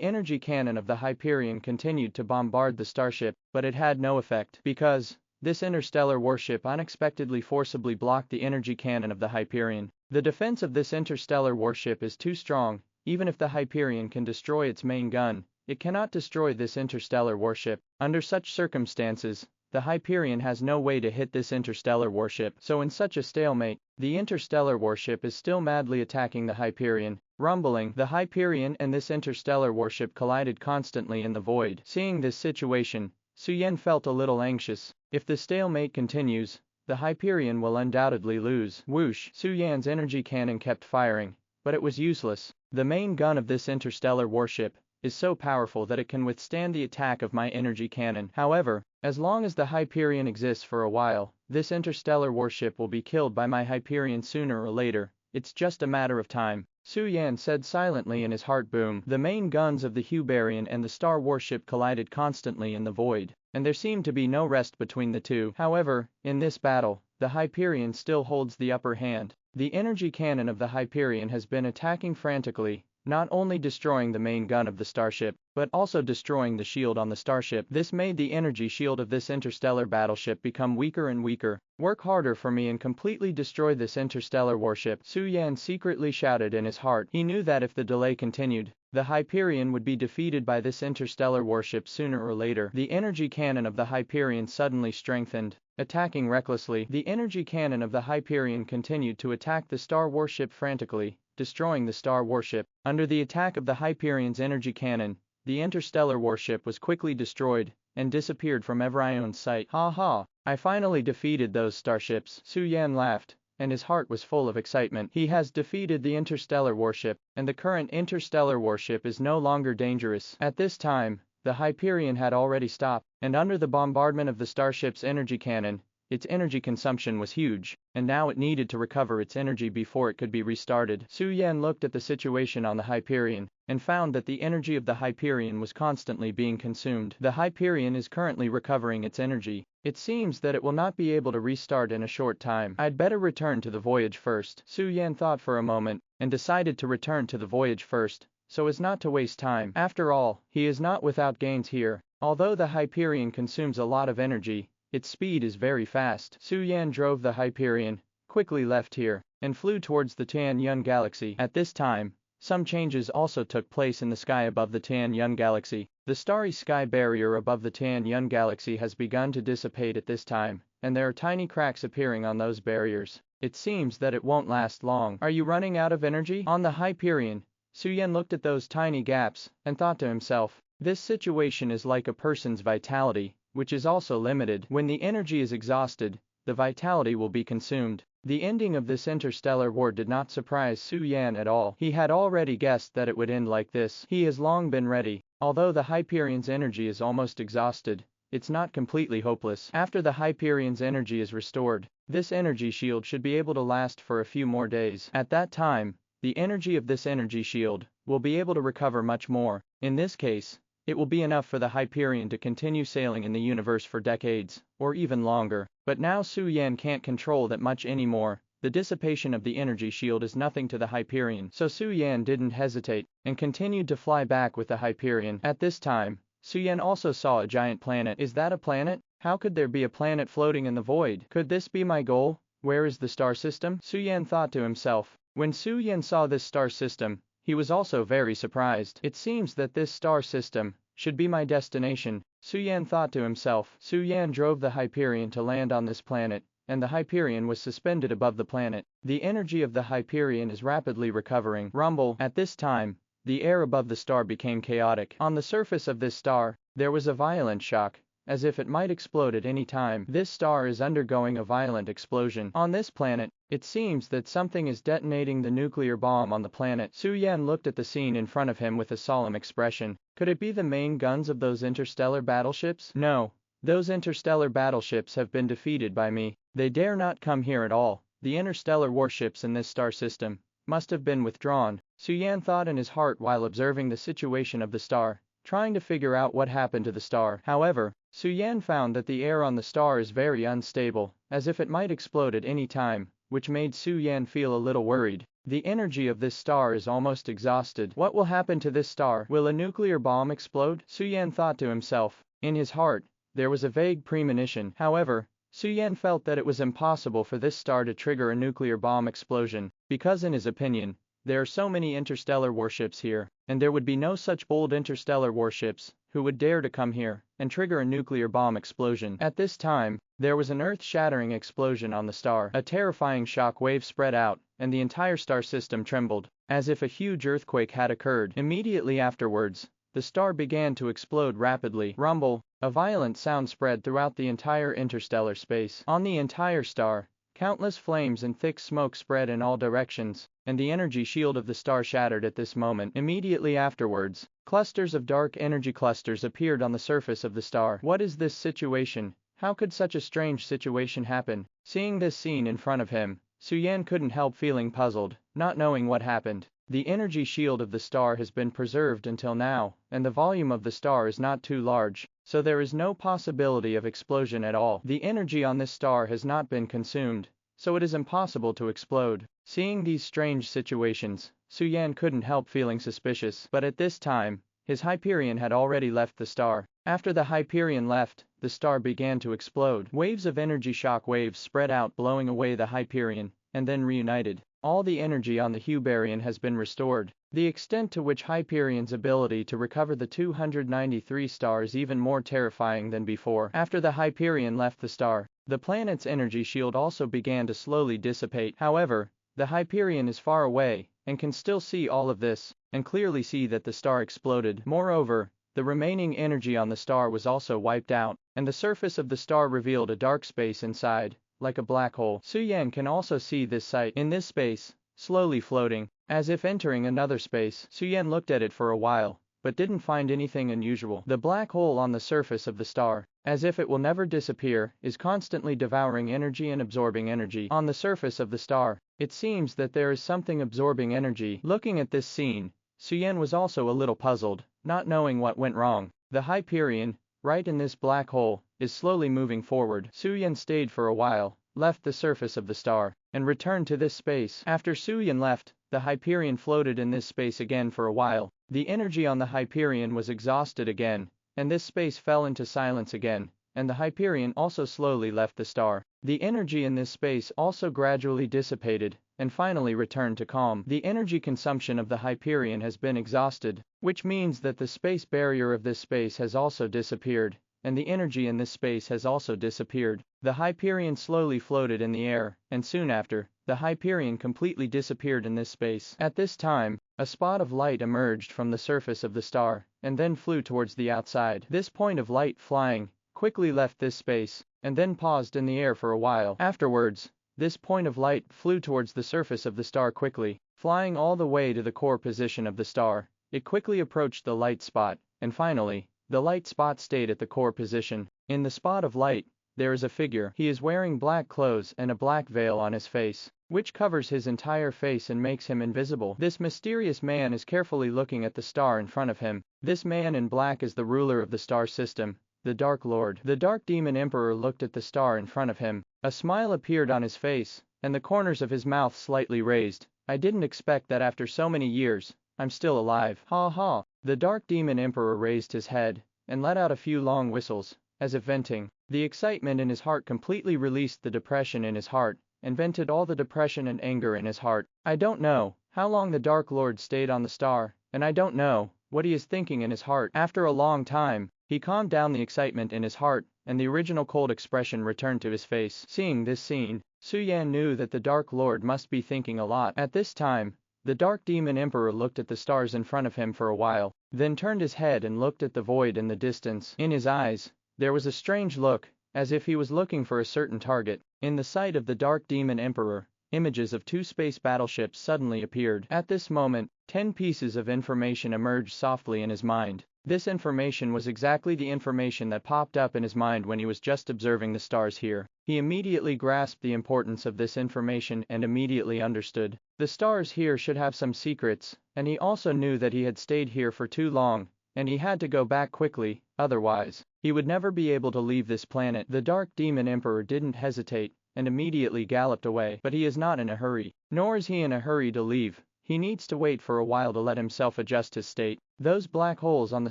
energy cannon of the Hyperion continued to bombard the starship, but it had no effect, because this interstellar warship unexpectedly forcibly blocked the energy cannon of the Hyperion. The defense of this interstellar warship is too strong. Even if the Hyperion can destroy its main gun, it cannot destroy this interstellar warship. Under such circumstances, the Hyperion has no way to hit this interstellar warship. So in such a stalemate, the interstellar warship is still madly attacking the Hyperion. Rumbling, the Hyperion and this interstellar warship collided constantly in the void. Seeing this situation, Su Yan felt a little anxious. If the stalemate continues, the Hyperion will undoubtedly lose. Whoosh! Su Yan's energy cannon kept firing, but it was useless. The main gun of this interstellar warship is so powerful that it can withstand the attack of my energy cannon. However, as long as the Hyperion exists for a while, this interstellar warship will be killed by my Hyperion sooner or later. It's just a matter of time, Su Yan said silently in his heart. Boom! The main guns of the Hyperion and the star warship collided constantly in the void, and there seemed to be no rest between the two. However, in this battle, the Hyperion still holds the upper hand. The energy cannon of the Hyperion has been attacking frantically, not only destroying the main gun of the starship, but also destroying the shield on the starship. This made the energy shield of this interstellar battleship become weaker and weaker. Work harder for me and completely destroy this interstellar warship, Su Yan secretly shouted in his heart. He knew that if the delay continued, the Hyperion would be defeated by this interstellar warship sooner or later. The energy cannon of the Hyperion suddenly strengthened, attacking recklessly. The energy cannon of the Hyperion continued to attack the star warship frantically, destroying the star warship. Under the attack of the Hyperion's energy cannon, the interstellar warship was quickly destroyed and disappeared from everyone's sight. Ha ha! I finally defeated those starships. Su Yan laughed, and his heart was full of excitement. He has defeated the interstellar warship, and the current interstellar warship is no longer dangerous. At this time, the Hyperion had already stopped, and under the bombardment of the starship's energy cannon, its energy consumption was huge, and now it needed to recover its energy before it could be restarted. Su Yan looked at the situation on the Hyperion, and found that the energy of the Hyperion was constantly being consumed. The Hyperion is currently recovering its energy. It seems that it will not be able to restart in a short time. I'd better return to the voyage first. Su Yan thought for a moment, and decided to return to the voyage first, so as not to waste time. After all, he is not without gains here. Although the Hyperion consumes a lot of energy, its speed is very fast. Su Yan drove the Hyperion, quickly left here, and flew towards the Tianyun galaxy. At this time, some changes also took place in the sky above the Tianyun galaxy. The starry sky barrier above the Tianyun galaxy has begun to dissipate at this time, and there are tiny cracks appearing on those barriers. It seems that it won't last long. Are you running out of energy? On the Hyperion, Suyen looked at those tiny gaps and thought to himself, this situation is like a person's vitality, which is also limited. When the energy is exhausted, the vitality will be consumed. The ending of this interstellar war did not surprise Su Yan at all. He had already guessed that it would end like this. He has long been ready. Although the Hyperion's energy is almost exhausted, it's not completely hopeless. After the Hyperion's energy is restored, this energy shield should be able to last for a few more days. At that time, the energy of this energy shield will be able to recover much more. In this case, it will be enough for the Hyperion to continue sailing in the universe for decades, or even longer. But now Su Yan can't control that much anymore. The dissipation of the energy shield is nothing to the Hyperion. So Su Yan didn't hesitate, and continued to fly back with the Hyperion. At this time, Su Yan also saw a giant planet. Is that a planet? How could there be a planet floating in the void? Could this be my goal? Where is the star system? Su Yan thought to himself. When Su Yan saw this star system, he was also very surprised. It seems that this star system should be my destination, Su Yan thought to himself. Su Yan drove the Hyperion to land on this planet, and the Hyperion was suspended above the planet. The energy of the Hyperion is rapidly recovering. Rumble. At this time, the air above the star became chaotic. On the surface of this star, there was a violent shock, as if it might explode at any time. This star is undergoing a violent explosion. On this planet, it seems that something is detonating the nuclear bomb on the planet. Su Yan looked at the scene in front of him with a solemn expression. Could it be the main guns of those interstellar battleships? No. Those interstellar battleships have been defeated by me. They dare not come here at all. The interstellar warships in this star system must have been withdrawn. Su Yan thought in his heart while observing the situation of the star, trying to figure out what happened to the star. However, Su Yan found that the air on the star is very unstable, as if it might explode at any time, which made Su Yan feel a little worried. The energy of this star is almost exhausted. What will happen to this star? Will a nuclear bomb explode? Su Yan thought to himself. In his heart, there was a vague premonition. However, Su Yan felt that it was impossible for this star to trigger a nuclear bomb explosion, because in his opinion, there are so many interstellar warships here, and there would be no such bold interstellar warships who would dare to come here and trigger a nuclear bomb explosion. At this time, there was an earth-shattering explosion on the star. A terrifying shock wave spread out, and the entire star system trembled, as if a huge earthquake had occurred. Immediately afterwards, the star began to explode rapidly. Rumble. A violent sound spread throughout the entire interstellar space. On the entire star, countless flames and thick smoke spread in all directions, and the energy shield of the star shattered at this moment. Immediately afterwards, clusters of dark energy clusters appeared on the surface of the star. What is this situation? How could such a strange situation happen? Seeing this scene in front of him, Su Yan couldn't help feeling puzzled, not knowing what happened. The energy shield of the star has been preserved until now, and the volume of the star is not too large, so there is no possibility of explosion at all. The energy on this star has not been consumed, so it is impossible to explode. Seeing these strange situations, Su Yan couldn't help feeling suspicious. But at this time, his Hyperion had already left the star. After the Hyperion left, the star began to explode. Waves of energy shock waves spread out, blowing away the Hyperion, and then reunited. All the energy on the Hyperion has been restored. The extent to which Hyperion's ability to recover the 293 stars is even more terrifying than before. After the Hyperion left the star, the planet's energy shield also began to slowly dissipate. However, the Hyperion is far away, and can still see all of this, and clearly see that the star exploded. Moreover, the remaining energy on the star was also wiped out, and the surface of the star revealed a dark space inside, like a black hole. Su Yan can also see this sight. In this space, slowly floating, as if entering another space. Su Yan looked at it for a while, but didn't find anything unusual. The black hole on the surface of the star, as if it will never disappear, is constantly devouring energy and absorbing energy. On the surface of the star, it seems that there is something absorbing energy. Looking at this scene, Su Yan was also a little puzzled, not knowing what went wrong. The Hyperion, right in this black hole, is slowly moving forward. Su Yan stayed for a while, left the surface of the star, and returned to this space. After Su Yan left, the Hyperion floated in this space again for a while. The energy on the Hyperion was exhausted again, and this space fell into silence again, and the Hyperion also slowly left the star. The energy in this space also gradually dissipated, and finally returned to calm. The energy consumption of the Hyperion has been exhausted, which means that the space barrier of this space has also disappeared, and the energy in this space has also disappeared. The Hyperion slowly floated in the air, and soon after, the Hyperion completely disappeared in this space. At this time, a spot of light emerged from the surface of the star, and then flew towards the outside. This point of light flying quickly left this space, and then paused in the air for a while. Afterwards, this point of light flew towards the surface of the star quickly, flying all the way to the core position of the star. It quickly approached the light spot, and finally, the light spot stayed at the core position. In the spot of light, there is a figure. He is wearing black clothes and a black veil on his face, which covers his entire face and makes him invisible. This mysterious man is carefully looking at the star in front of him. This man in black is the ruler of the star system, the Dark Lord. The Dark Demon Emperor looked at the star in front of him. A smile appeared on his face, and the corners of his mouth slightly raised. I didn't expect that after so many years, I'm still alive. Ha ha. The Dark Demon Emperor raised his head, and let out a few long whistles, as if venting. The excitement in his heart completely released the depression in his heart, and vented all the depression and anger in his heart. I don't know how long the Dark Lord stayed on the star, and I don't know what he is thinking in his heart. After a long time, he calmed down the excitement in his heart, and the original cold expression returned to his face. Seeing this scene, Su Yan knew that the Dark Lord must be thinking a lot. At this time, the Dark Demon Emperor looked at the stars in front of him for a while, then turned his head and looked at the void in the distance. In his eyes, there was a strange look, as if he was looking for a certain target. In the sight of the Dark Demon Emperor, images of 2 space battleships suddenly appeared. At this moment, 10 pieces of information emerged softly in his mind. This information was exactly the information that popped up in his mind when he was just observing the stars here. He immediately grasped the importance of this information and immediately understood. The stars here should have some secrets, and he also knew that he had stayed here for too long, and he had to go back quickly, otherwise, he would never be able to leave this planet. The Dark Demon Emperor didn't hesitate, and immediately galloped away. But he is not in a hurry, nor is he in a hurry to leave. He needs to wait for a while to let himself adjust his state. Those black holes on the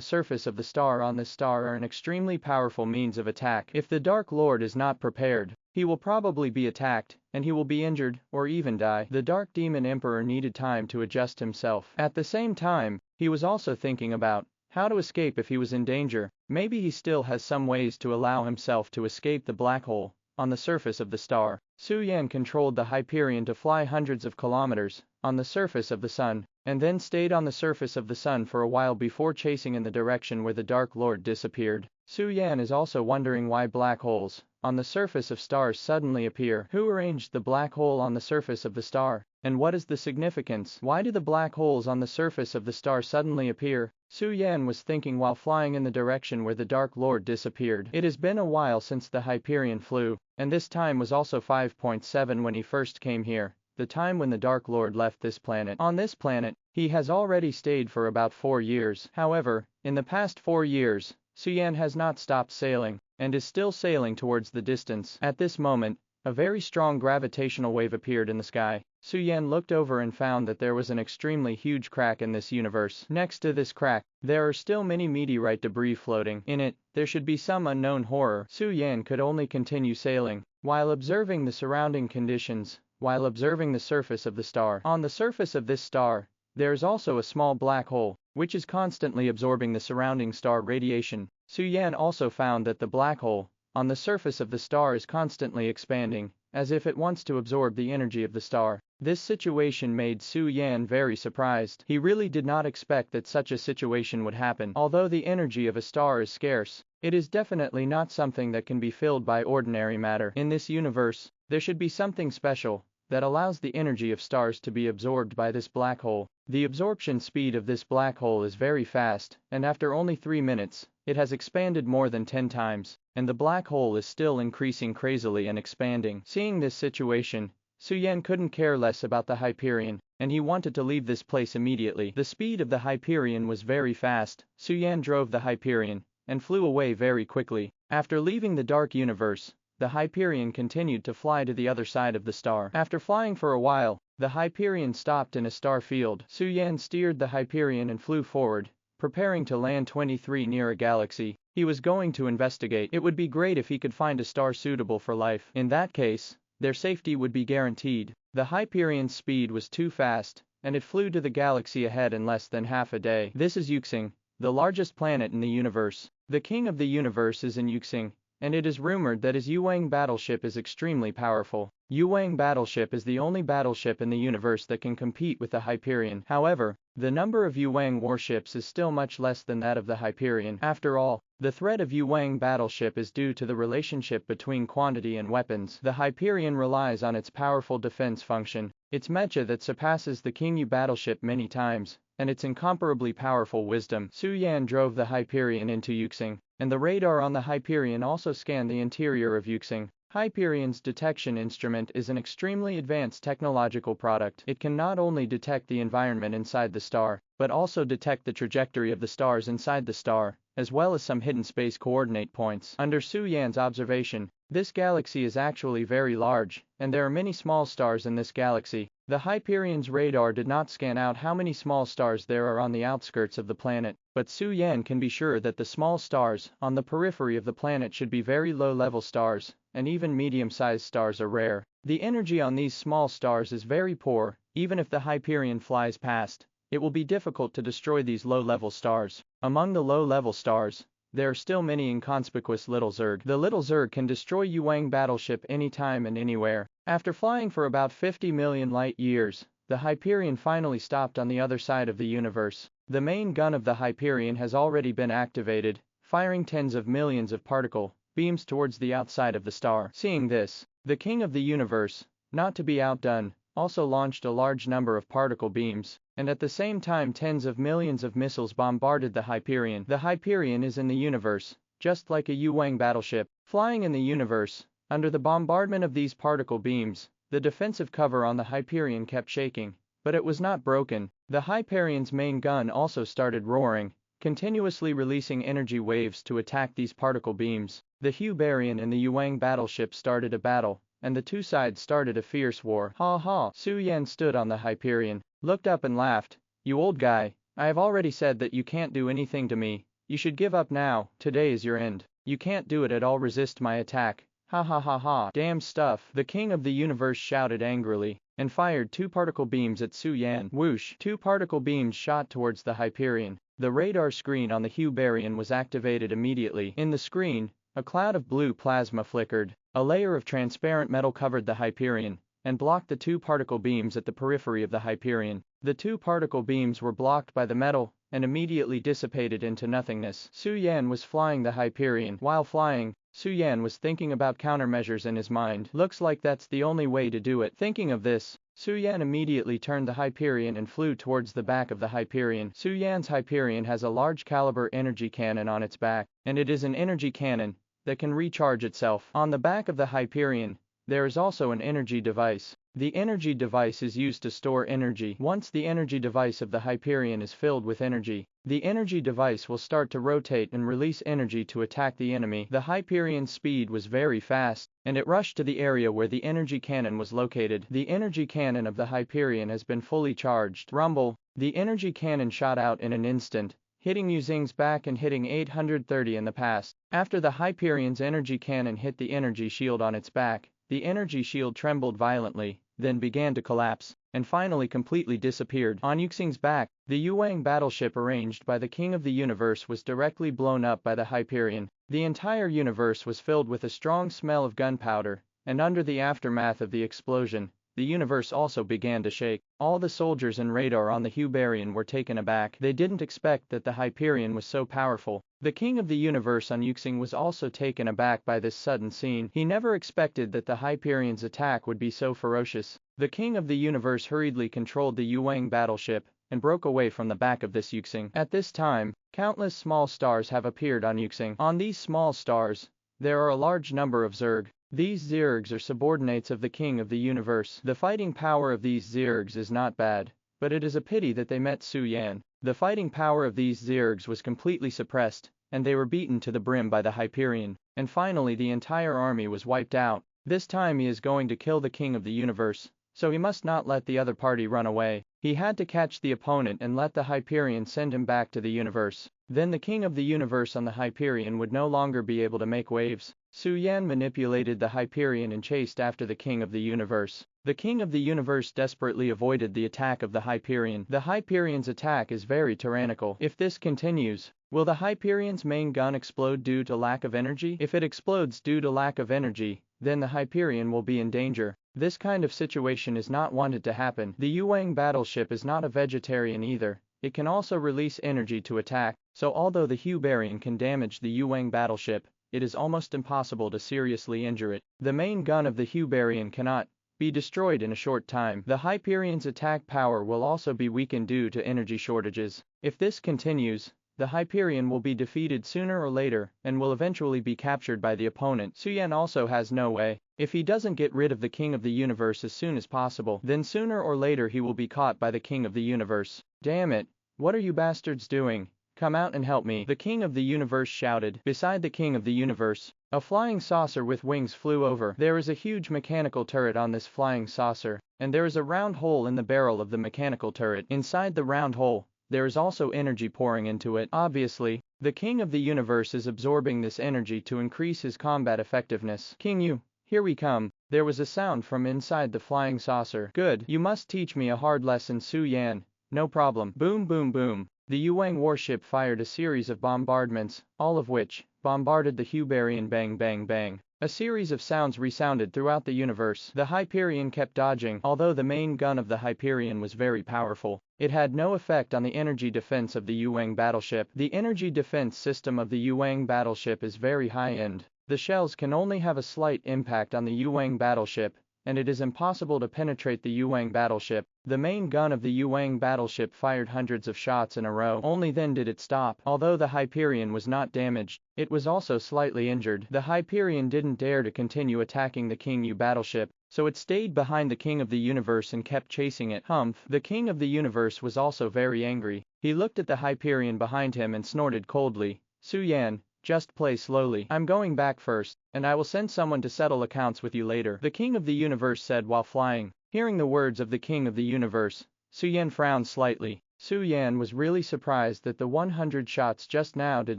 surface of the star on this star are an extremely powerful means of attack. If the Dark Lord is not prepared, he will probably be attacked, and he will be injured, or even die. The Dark Demon Emperor needed time to adjust himself. At the same time, he was also thinking about how to escape if he was in danger. Maybe he still has some ways to allow himself to escape the black hole on the surface of the star. Su Yan controlled the Hyperion to fly hundreds of kilometers on the surface of the sun, and then stayed on the surface of the sun for a while before chasing in the direction where the Dark Lord disappeared. Su Yan is also wondering why black holes on the surface of stars suddenly appear. Who arranged the black hole on the surface of the star? And what is the significance? Why do the black holes on the surface of the star suddenly appear? Su Yan was thinking while flying in the direction where the Dark Lord disappeared. It has been a while since the Hyperion flew, and this time was also 5.7 when he first came here, the time when the Dark Lord left this planet. On this planet, he has already stayed for about 4 years. However, in the past 4 years, Su Yan has not stopped sailing, and is still sailing towards the distance. At this moment, a very strong gravitational wave appeared in the sky. Su Yan looked over and found that there was an extremely huge crack in this universe. Next to this crack, there are still many meteorite debris floating. In it, there should be some unknown horror. Su Yan could only continue sailing, while observing the surrounding conditions, while observing the surface of the star. On the surface of this star, there is also a small black hole, which is constantly absorbing the surrounding star radiation. Su Yan also found that the black hole on the surface of the star is constantly expanding, as if it wants to absorb the energy of the star. This situation made Su Yan very surprised. He really did not expect that such a situation would happen. Although the energy of a star is scarce, it is definitely not something that can be filled by ordinary matter. In this universe, there should be something special that allows the energy of stars to be absorbed by this black hole. The absorption speed of this black hole is very fast, and after only 3 minutes, it has expanded more than 10 times, and the black hole is still increasing crazily and expanding. Seeing this situation, Su Yan couldn't care less about the Hyperion, and he wanted to leave this place immediately. The speed of the Hyperion was very fast. Su Yan drove the Hyperion, and flew away very quickly. After leaving the dark universe, the Hyperion continued to fly to the other side of the star. After flying for a while, the Hyperion stopped in a star field. Su Yan steered the Hyperion and flew forward, preparing to land 23 near a galaxy. He was going to investigate. It would be great if he could find a star suitable for life. In that case, their safety would be guaranteed. The Hyperion's speed was too fast, and it flew to the galaxy ahead in less than half a day. This is Yuxing, the largest planet in the universe. The king of the universe is in Yuxing, and it is rumored that his Yuang battleship is extremely powerful. Yuang battleship is the only battleship in the universe that can compete with the Hyperion. However, the number of Yuang warships is still much less than that of the Hyperion. After all, the threat of Yuang battleship is due to the relationship between quantity and weapons. The Hyperion relies on its powerful defense function, its mecha that surpasses the King Yu battleship many times, and its incomparably powerful wisdom. Su Yan drove the Hyperion into Yuxing, and the radar on the Hyperion also scanned the interior of Yuxing. Hyperion's detection instrument is an extremely advanced technological product. It can not only detect the environment inside the star, but also detect the trajectory of the stars inside the star, as well as some hidden space coordinate points. Under Su Yan's observation, this galaxy is actually very large, and there are many small stars in this galaxy. The Hyperion's radar did not scan out how many small stars there are on the outskirts of the planet, but Su Yan can be sure that the small stars on the periphery of the planet should be very low-level stars, and even medium-sized stars are rare. The energy on these small stars is very poor. Even if the Hyperion flies past, it will be difficult to destroy these low-level stars. Among the low-level stars, there are still many inconspicuous little Zerg. The little Zerg can destroy Yuang battleship anytime and anywhere. After flying for about 50 million light years, the Hyperion finally stopped on the other side of the universe. The main gun of the Hyperion has already been activated, firing tens of millions of particle beams towards the outside of the star. Seeing this, the king of the universe, not to be outdone, also launched a large number of particle beams, and at the same time tens of millions of missiles bombarded the Hyperion. The Hyperion is in the universe, just like a Yuang battleship, flying in the universe. Under the bombardment of these particle beams, the defensive cover on the Hyperion kept shaking, but it was not broken. The Hyperion's main gun also started roaring, continuously releasing energy waves to attack these particle beams. The Hyperion and the Yuang battleship started a battle, and the two sides started a fierce war. Ha ha! Su Yan stood on the Hyperion, looked up and laughed. You old guy, I have already said that you can't do anything to me. You should give up now. Today is your end. You can't do it at all. Resist my attack. Ha ha ha ha. Damn stuff. The king of the universe shouted angrily, and fired two particle beams at Su Yan. Whoosh! Two particle beams shot towards the Hyperion. The radar screen on the Hyperion was activated immediately. In the screen, a cloud of blue plasma flickered. A layer of transparent metal covered the Hyperion, and blocked the two particle beams at the periphery of the Hyperion. The two particle beams were blocked by the metal, and immediately dissipated into nothingness. Su Yan was flying the Hyperion. While flying, Su Yan was thinking about countermeasures in his mind. Looks like that's the only way to do it. Thinking of this, Su Yan immediately turned the Hyperion and flew towards the back of the Hyperion. Su Yan's Hyperion has a large caliber energy cannon on its back, and it is an energy cannon that can recharge itself. On the back of the Hyperion, there is also an energy device. The energy device is used to store energy. Once the energy device of the Hyperion is filled with energy, the energy device will start to rotate and release energy to attack the enemy. The Hyperion's speed was very fast, and it rushed to the area where the energy cannon was located. The energy cannon of the Hyperion has been fully charged. Rumble! The energy cannon shot out in an instant, hitting Yuzing's back and hitting 830 in the past. After the Hyperion's energy cannon hit the energy shield on its back, the energy shield trembled violently, then began to collapse, and finally completely disappeared. On Yuxing's back, the Yuang battleship arranged by the King of the Universe was directly blown up by the Hyperion. The entire universe was filled with a strong smell of gunpowder, and under the aftermath of the explosion, the universe also began to shake. All the soldiers and radar on the Hyperion were taken aback. They didn't expect that the Hyperion was so powerful. The King of the Universe on Yuxing was also taken aback by this sudden scene. He never expected that the Hyperion's attack would be so ferocious. The King of the Universe hurriedly controlled the Yuang battleship, and broke away from the back of this Yuxing. At this time, countless small stars have appeared on Yuxing. On these small stars, there are a large number of Zerg. These Zergs are subordinates of the King of the Universe. The fighting power of these Zergs is not bad, but it is a pity that they met Su Yan. The fighting power of these Zergs was completely suppressed, and they were beaten to the brim by the Hyperion, and finally the entire army was wiped out. This time he is going to kill the King of the Universe, so he must not let the other party run away. He had to catch the opponent and let the Hyperion send him back to the universe. Then the king of the universe on the Hyperion would no longer be able to make waves. Su Yan manipulated the Hyperion and chased after the king of the universe. The king of the universe desperately avoided the attack of the Hyperion. The Hyperion's attack is very tyrannical. If this continues, will the Hyperion's main gun explode due to lack of energy? If it explodes due to lack of energy, then the Hyperion will be in danger. This kind of situation is not wanted to happen. The Yuang battleship is not a vegetarian either. It can also release energy to attack, so although the Hyperion can damage the Yuang battleship, it is almost impossible to seriously injure it. The main gun of the Hyperion cannot be destroyed in a short time. The Hyperion's attack power will also be weakened due to energy shortages. If this continues, the Hyperion will be defeated sooner or later and will eventually be captured by the opponent. Su Yan also has no way. If he doesn't get rid of the king of the universe as soon as possible, then sooner or later he will be caught by the king of the universe. Damn it, what are you bastards doing? Come out and help me, the king of the universe shouted. Beside the king of the universe, a flying saucer with wings flew over. There is a huge mechanical turret on this flying saucer, and there is a round hole in the barrel of the mechanical turret. Inside the round hole, there is also energy pouring into it. Obviously, the king of the universe is absorbing this energy to increase his combat effectiveness. King Yu, here we come. There was a sound from inside the flying saucer. Good, you must teach me a hard lesson, Su Yan. No problem. Boom boom boom. The Yuang warship fired a series of bombardments, all of which bombarded the Hyperion. Bang bang bang. A series of sounds resounded throughout the universe. The Hyperion kept dodging. Although the main gun of the Hyperion was very powerful, it had no effect on the energy defense of the Yuang battleship. The energy defense system of the Yuang battleship is very high-end. The shells can only have a slight impact on the Yuang battleship, and it is impossible to penetrate the Yuang battleship. The main gun of the Yuang battleship fired hundreds of shots in a row. Only then did it stop. Although the Hyperion was not damaged, it was also slightly injured. The Hyperion didn't dare to continue attacking the King Yu battleship, so it stayed behind the King of the Universe and kept chasing it. Humph! The King of the Universe was also very angry. He looked at the Hyperion behind him and snorted coldly. Su Yan, just play slowly. I'm going back first, and I will send someone to settle accounts with you later, the King of the Universe said while flying. Hearing the words of the King of the Universe, Su Yan frowned slightly. Su Yan was really surprised that the 100 shots just now did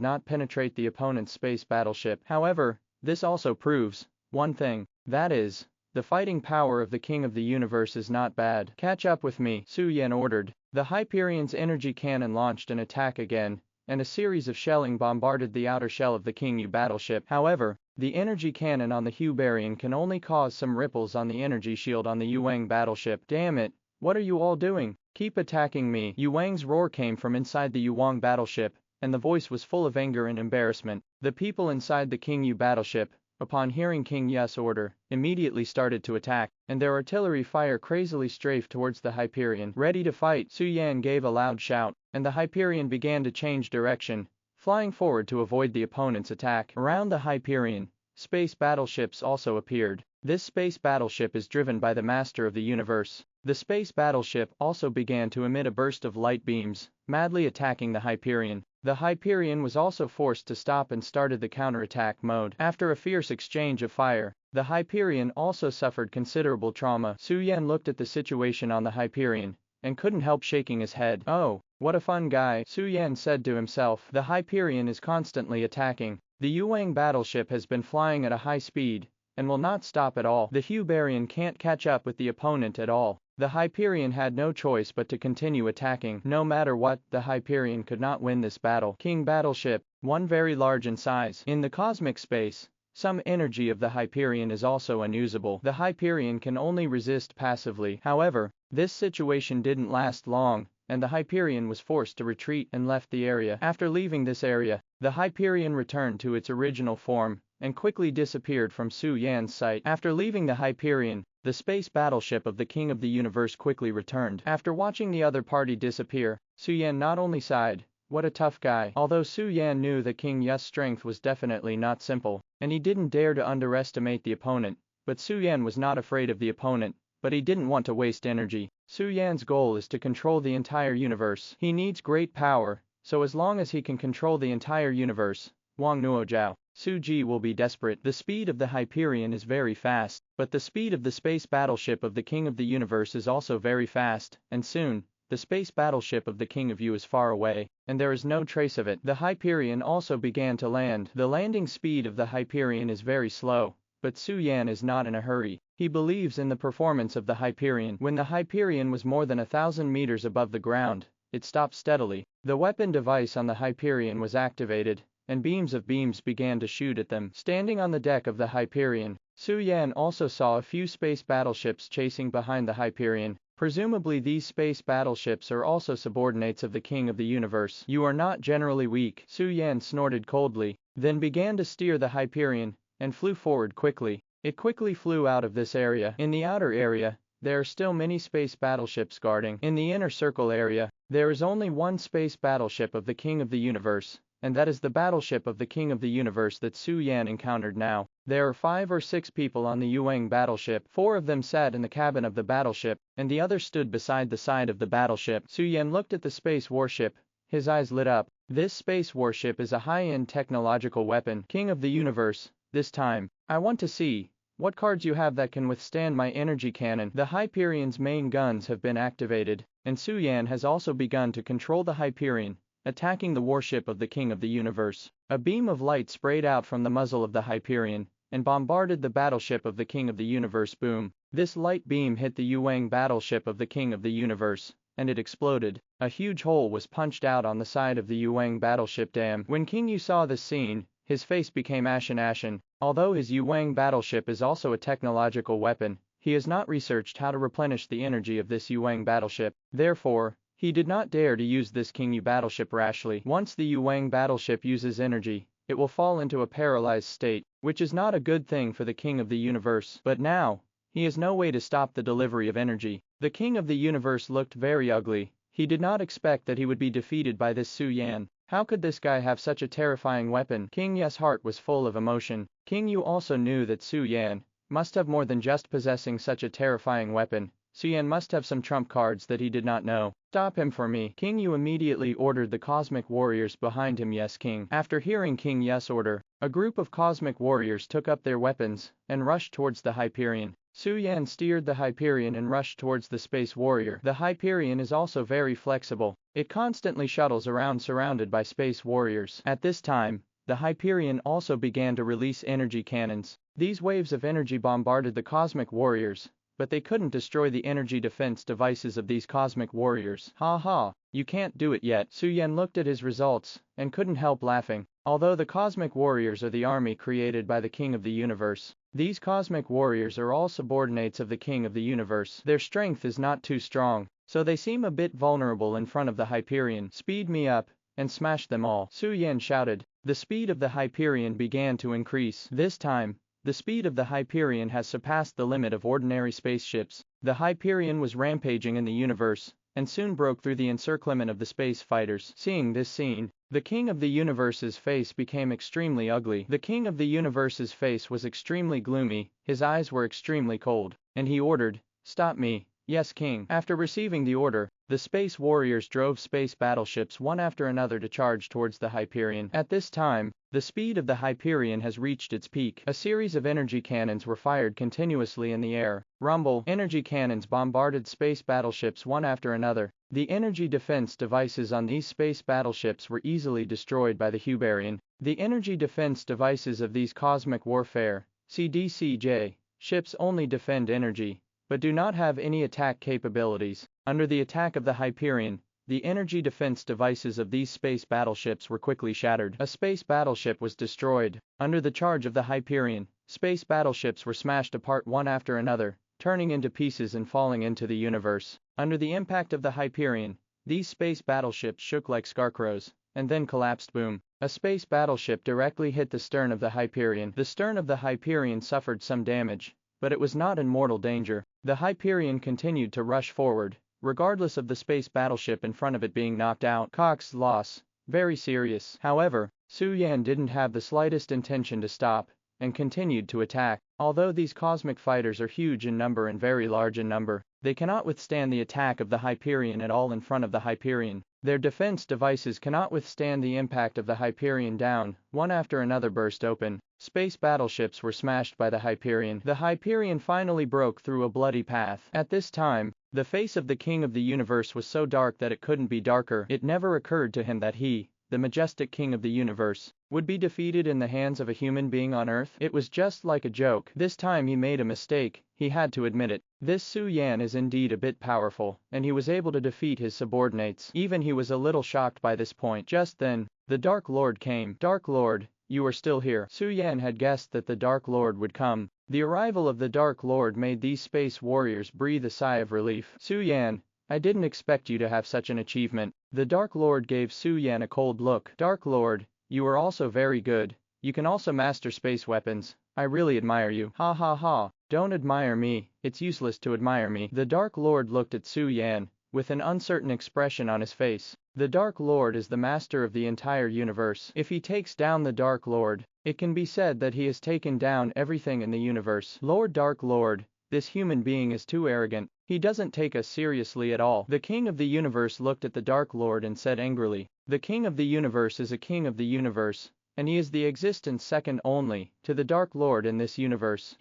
not penetrate the opponent's space battleship. However, this also proves one thing, that is, the fighting power of the King of the Universe is not bad. Catch up with me, Su Yan ordered. The Hyperion's energy cannon launched an attack again, and a series of shelling bombarded the outer shell of the King Yu battleship. However, the energy cannon on the Hyperion can only cause some ripples on the energy shield on the Yuang battleship. Damn it, what are you all doing? Keep attacking me. Yuang's roar came from inside the Yuang battleship, and the voice was full of anger and embarrassment. The people inside the King Yu battleship, upon hearing King Yu's order, immediately started to attack, and their artillery fire crazily strafed towards the Hyperion. Ready to fight, Su Yan gave a loud shout, and the Hyperion began to change direction, flying forward to avoid the opponent's attack. Around the Hyperion, space battleships also appeared. This space battleship is driven by the Master of the Universe. The space battleship also began to emit a burst of light beams, madly attacking the Hyperion. The Hyperion was also forced to stop and started the counterattack mode. After a fierce exchange of fire, the Hyperion also suffered considerable trauma. Su Yan looked at the situation on the Hyperion, and couldn't help shaking his head. Oh, what a fun guy, Su Yan said to himself. The Hyperion is constantly attacking. The Yuang battleship has been flying at a high speed, and will not stop at all. The Hyperion can't catch up with the opponent at all. The Hyperion had no choice but to continue attacking. No matter what, the Hyperion could not win this battle. King battleship, one very large in size. In the cosmic space, some energy of the Hyperion is also unusable. The Hyperion can only resist passively. However, this situation didn't last long, and the Hyperion was forced to retreat and left the area. After leaving this area, the Hyperion returned to its original form, and quickly disappeared from Su Yan's sight. After leaving the Hyperion, the space battleship of the King of the Universe quickly returned. After watching the other party disappear, Su Yan not only sighed, what a tough guy. Although Su Yan knew that King Yu's strength was definitely not simple, and he didn't dare to underestimate the opponent, but Su Yan was not afraid of the opponent, but he didn't want to waste energy. Su Yan's goal is to control the entire universe. He needs great power, so as long as he can control the entire universe, Wang Nuo Zhao Suji will be desperate. The speed of the Hyperion is very fast, but the speed of the space battleship of the King of the Universe is also very fast, and soon, the space battleship of the King of You is far away, and there is no trace of it. The Hyperion also began to land. The landing speed of the Hyperion is very slow, but Su Yan is not in a hurry. He believes in the performance of the Hyperion. When the Hyperion was more than 1,000 meters above the ground, it stopped steadily. The weapon device on the Hyperion was activated, and beams began to shoot at them. Standing on the deck of the Hyperion, Su Yan also saw a few space battleships chasing behind the Hyperion. Presumably these space battleships are also subordinates of the King of the Universe. You are not generally weak, Su Yan snorted coldly, then began to steer the Hyperion, and flew forward quickly. It quickly flew out of this area. In the outer area, there are still many space battleships guarding. In the inner circle area, there is only one space battleship of the King of the Universe, and that is the battleship of the King of the Universe that Su Yan encountered now. There are 5 or 6 people on the Yuang battleship. 4 of them sat in the cabin of the battleship, and the others stood beside the side of the battleship. Su Yan looked at the space warship. His eyes lit up. This space warship is a high-end technological weapon. King of the Universe, this time, I want to see what cards you have that can withstand my energy cannon. The Hyperion's main guns have been activated, and Su Yan has also begun to control the Hyperion, attacking the warship of the King of the Universe. A beam of light sprayed out from the muzzle of the Hyperion, and bombarded the battleship of the King of the Universe. Boom! This light beam hit the Yuang battleship of the King of the Universe, and it exploded. A huge hole was punched out on the side of the Yuang battleship. Damn! When King Yu saw this scene, his face became ashen. Although his Yuang battleship is also a technological weapon, he has not researched how to replenish the energy of this Yuang battleship. Therefore, he did not dare to use this King Yu battleship rashly. Once the Yuang battleship uses energy, it will fall into a paralyzed state, which is not a good thing for the King of the Universe. But now, he has no way to stop the delivery of energy. The King of the Universe looked very ugly. He did not expect that he would be defeated by this Su Yan. How could this guy have such a terrifying weapon? King Yu's heart was full of emotion. King Yu also knew that Su Yan must have more than just possessing such a terrifying weapon. Su Yan must have some trump cards that he did not know. Stop him for me. King Yu immediately ordered the cosmic warriors behind him. Yes, King. After hearing King Yu's order, a group of cosmic warriors took up their weapons and rushed towards the Hyperion. Su Yan steered the Hyperion and rushed towards the space warrior. The Hyperion is also very flexible. It constantly shuttles around surrounded by space warriors. At this time, the Hyperion also began to release energy cannons. These waves of energy bombarded the cosmic warriors, but they couldn't destroy the energy defense devices of these cosmic warriors. Ha ha, you can't do it yet. Su Yan looked at his results and couldn't help laughing. Although the cosmic warriors are the army created by the King of the Universe, these cosmic warriors are all subordinates of the King of the Universe. Their strength is not too strong, so they seem a bit vulnerable in front of the Hyperion. Speed me up and smash them all, Su Yan shouted. The speed of the Hyperion began to increase. This time, the speed of the Hyperion has surpassed the limit of ordinary spaceships. The Hyperion was rampaging in the universe, and soon broke through the encirclement of the space fighters. Seeing this scene, the King of the Universe's face became extremely ugly. The King of the Universe's face was extremely gloomy, his eyes were extremely cold, and he ordered, "Stop me." Yes, King. After receiving the order, the space warriors drove space battleships one after another to charge towards the Hyperion. At this time, the speed of the Hyperion has reached its peak. A series of energy cannons were fired continuously in the air. Rumble! Energy cannons bombarded space battleships one after another. The energy defense devices on these space battleships were easily destroyed by the Hyperion. The energy defense devices of these cosmic warfare (CDCJ) ships only defend energy, but do not have any attack capabilities. Under the attack of the Hyperion, the energy defense devices of these space battleships were quickly shattered. A space battleship was destroyed. Under the charge of the Hyperion, space battleships were smashed apart one after another, turning into pieces and falling into the universe. Under the impact of the Hyperion, these space battleships shook like scarecrows, and then collapsed. Boom! A space battleship directly hit the stern of the Hyperion. The stern of the Hyperion suffered some damage, but it was not in mortal danger. The Hyperion continued to rush forward, regardless of the space battleship in front of it being knocked out. Cox's loss, very serious. However, Su Yan didn't have the slightest intention to stop. and continued to attack. Although these cosmic fighters are huge in number and very large in number, they cannot withstand the attack of the Hyperion at all. In front of the Hyperion, their defense devices cannot withstand the impact of the Hyperion. Down, one after another burst open. Space battleships were smashed by the Hyperion. The Hyperion finally broke through a bloody path. At this time, the face of the King of the Universe was so dark that it couldn't be darker. It never occurred to him that he, the majestic King of the Universe, would be defeated in the hands of a human being on Earth. It was just like a joke. This time he made a mistake, he had to admit it. This Su Yan is indeed a bit powerful, and he was able to defeat his subordinates. Even he was a little shocked by this point. Just then, the Dark Lord came. Dark Lord, you are still here. Su Yan had guessed that the Dark Lord would come. The arrival of the Dark Lord made these space warriors breathe a sigh of relief. Su Yan, I didn't expect you to have such an achievement. The Dark Lord gave Su Yan a cold look. Dark Lord, you are also very good. You can also master space weapons. I really admire you. Ha ha ha. Don't admire me, it's useless to admire me. The Dark Lord looked at Su Yan, with an uncertain expression on his face. The Dark Lord is the master of the entire universe. If he takes down the Dark Lord, it can be said that he has taken down everything in the universe. Lord Dark Lord, this human being is too arrogant. He doesn't take us seriously at all. The King of the Universe looked at the Dark Lord and said angrily, the King of the Universe is a king of the universe, and he is the existence second only to the Dark Lord in this universe.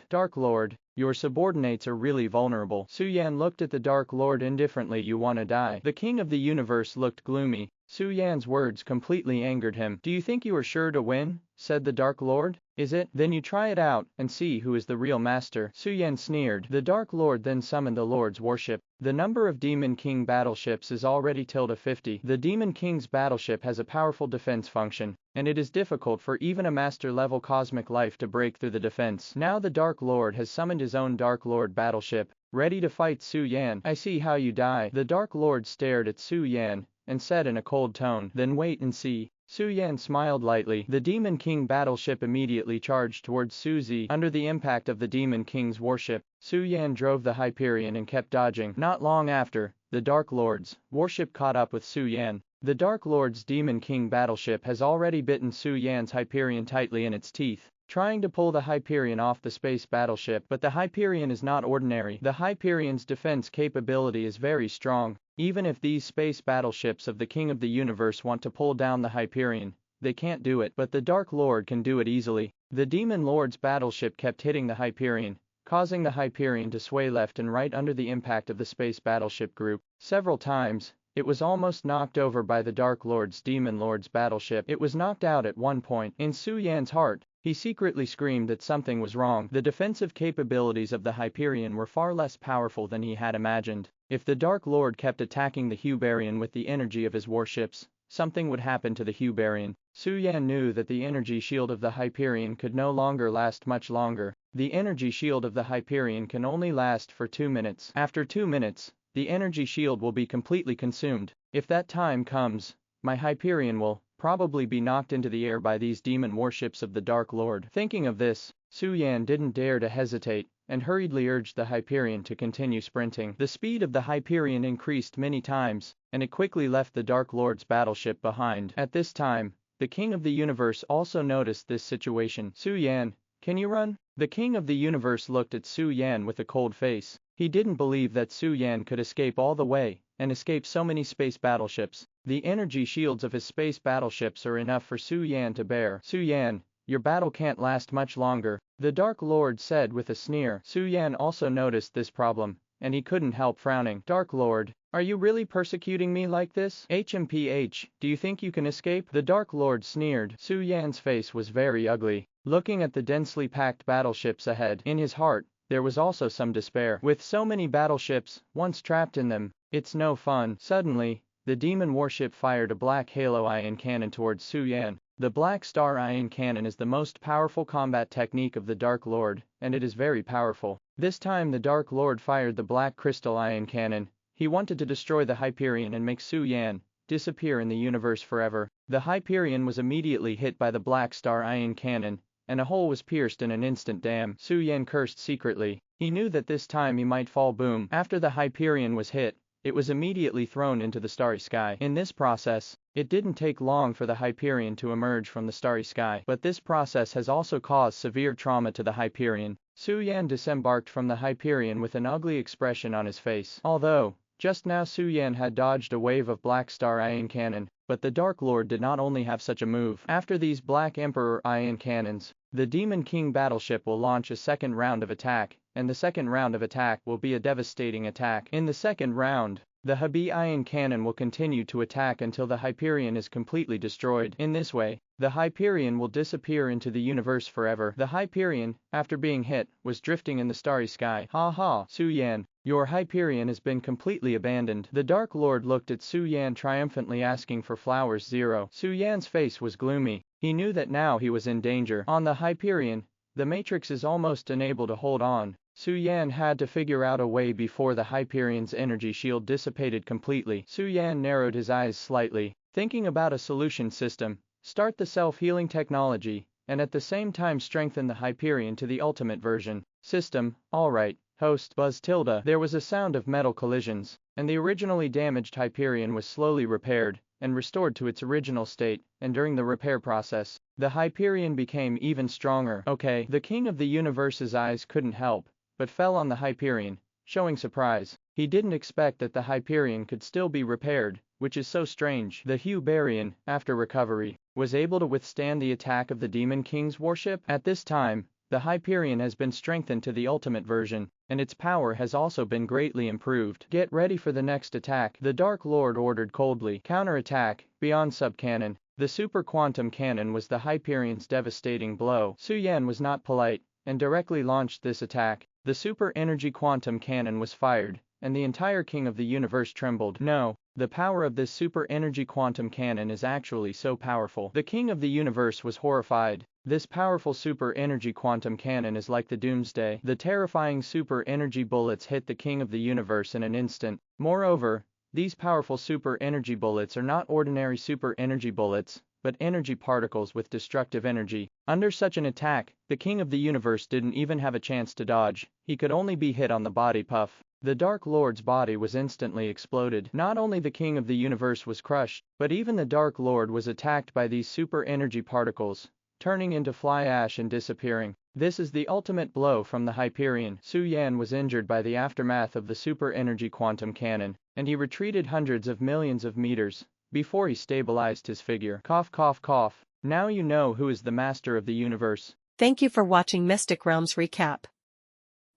Dark Lord, your subordinates are really vulnerable. Su Yan looked at the Dark Lord indifferently. You wanna die? The King of the Universe looked gloomy. Su Yan's words completely angered him. Do you think you are sure to win? Said the Dark Lord. Is it? Then you try it out and see who is the real master. Su Yan sneered. The Dark Lord then summoned the Lord's warship. The number of Demon King battleships is already 50. The Demon King's battleship has a powerful defense function, and it is difficult for even a master-level cosmic life to break through the defense. Now the Dark Lord has summoned his own Dark Lord battleship, ready to fight Su Yan. I see how you die. The Dark Lord stared at Su Yan and said in a cold tone, then wait and see. Su Yan smiled lightly. The Demon King battleship immediately charged towards Su Zi. Under the impact of the Demon King's warship, Su Yan drove the Hyperion and kept dodging. Not long after, the Dark Lord's warship caught up with Su Yan. The Dark Lord's Demon King battleship has already bitten Su Yan's Hyperion tightly in its teeth, trying to pull the Hyperion off the space battleship. But the Hyperion is not ordinary. The Hyperion's defense capability is very strong. Even if these space battleships of the King of the Universe want to pull down the Hyperion, they can't do it. But the Dark Lord can do it easily. The Demon Lord's battleship kept hitting the Hyperion, causing the Hyperion to sway left and right under the impact of the space battleship group. Several times, it was almost knocked over by the Dark Lord's Demon Lord's battleship. It was knocked out at one point. In Su Yan's heart, he secretly screamed that something was wrong. The defensive capabilities of the Hyperion were far less powerful than he had imagined. If the Dark Lord kept attacking the Hyperion with the energy of his warships, something would happen to the Hyperion. Su Yan knew that the energy shield of the Hyperion could no longer last much longer. The energy shield of the Hyperion can only last for 2 minutes. After 2 minutes, the energy shield will be completely consumed. If that time comes, my Hyperion will probably be knocked into the air by these demon warships of the Dark Lord. Thinking of this, Su Yan didn't dare to hesitate, and hurriedly urged the Hyperion to continue sprinting. The speed of the Hyperion increased many times, and it quickly left the Dark Lord's battleship behind. At this time, the King of the Universe also noticed this situation. Su Yan, can you run? The King of the Universe looked at Su Yan with a cold face. He didn't believe that Su Yan could escape all the way, and escape so many space battleships. The energy shields of his space battleships are enough for Su Yan to bear. Su Yan, your battle can't last much longer, the Dark Lord said with a sneer. Su Yan also noticed this problem, and he couldn't help frowning. Dark Lord, are you really persecuting me like this? HMPH, do you think you can escape? The Dark Lord sneered. Su Yan's face was very ugly, looking at the densely packed battleships ahead. In his heart, there was also some despair. With so many battleships, once trapped in them, it's no fun. Suddenly, the demon warship fired a black halo ion cannon towards Su Yan. The Black Star Ion Cannon is the most powerful combat technique of the Dark Lord, and it is very powerful. This time the Dark Lord fired the Black Crystal Ion Cannon. He wanted to destroy the Hyperion and make Su Yan disappear in the universe forever. The Hyperion was immediately hit by the Black Star Ion Cannon, and a hole was pierced in an instant. Damn. Su Yan cursed secretly. He knew that this time he might fall. Boom. After the Hyperion was hit, it was immediately thrown into the starry sky. In this process, It didn't take long for the Hyperion to emerge from the starry sky, but this process has also caused severe trauma to the Hyperion. Su Yan disembarked from the Hyperion with an ugly expression on his face. Although, just now Su Yan had dodged a wave of black star ion cannon, but the Dark Lord did not only have such a move. After these Black Emperor ion cannons, the Demon King battleship will launch a second round of attack, and the second round of attack will be a devastating attack. In the second round, the Hyperion ion cannon will continue to attack until the Hyperion is completely destroyed. In this way, the Hyperion will disappear into the universe forever. The Hyperion, after being hit, was drifting in the starry sky. Ha ha, Su Yan, your Hyperion has been completely abandoned. The Dark Lord looked at Su Yan triumphantly asking for flowers. Su Yan's face was gloomy. He knew that now he was in danger. On the Hyperion, the Matrix is almost unable to hold on. Su Yan had to figure out a way before the Hyperion's energy shield dissipated completely. Su Yan narrowed his eyes slightly, thinking about a solution system. Start the self-healing technology, and at the same time strengthen the Hyperion to the ultimate version. System, alright, host, buzz tilde. There was a sound of metal collisions, and the originally damaged Hyperion was slowly repaired and restored to its original state, and during the repair process, the Hyperion became even stronger. Okay, the King of the Universe's eyes couldn't help but fell on the Hyperion, showing surprise. He didn't expect that the Hyperion could still be repaired, which is so strange. The Hyperion, after recovery, was able to withstand the attack of the Demon King's warship. At this time, the Hyperion has been strengthened to the ultimate version, and its power has also been greatly improved. Get ready for the next attack, the Dark Lord ordered coldly. Counter-attack, beyond sub-cannon. The super quantum cannon was the Hyperion's devastating blow. Su Yan was not polite, and directly launched this attack. The super energy quantum cannon was fired, and the entire King of the Universe trembled. No, the power of this super energy quantum cannon is actually so powerful. The King of the Universe was horrified. This powerful super energy quantum cannon is like the doomsday. The terrifying super energy bullets hit the King of the Universe in an instant. Moreover, these powerful super energy bullets are not ordinary super energy bullets, but energy particles with destructive energy. Under such an attack, the King of the Universe didn't even have a chance to dodge. He could only be hit on the body puff. The Dark Lord's body was instantly exploded. Not only the King of the Universe was crushed, but even the Dark Lord was attacked by these super energy particles, turning into fly ash and disappearing. This is the ultimate blow from the Hyperion. Su Yan was injured by the aftermath of the super energy quantum cannon, and he retreated hundreds of millions of meters before he stabilized his figure. Cough cough cough. Now you know who is the master of the universe. Thank you for watching Mystic Realms Recap.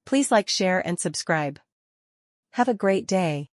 Please like, share and subscribe. Have a great day.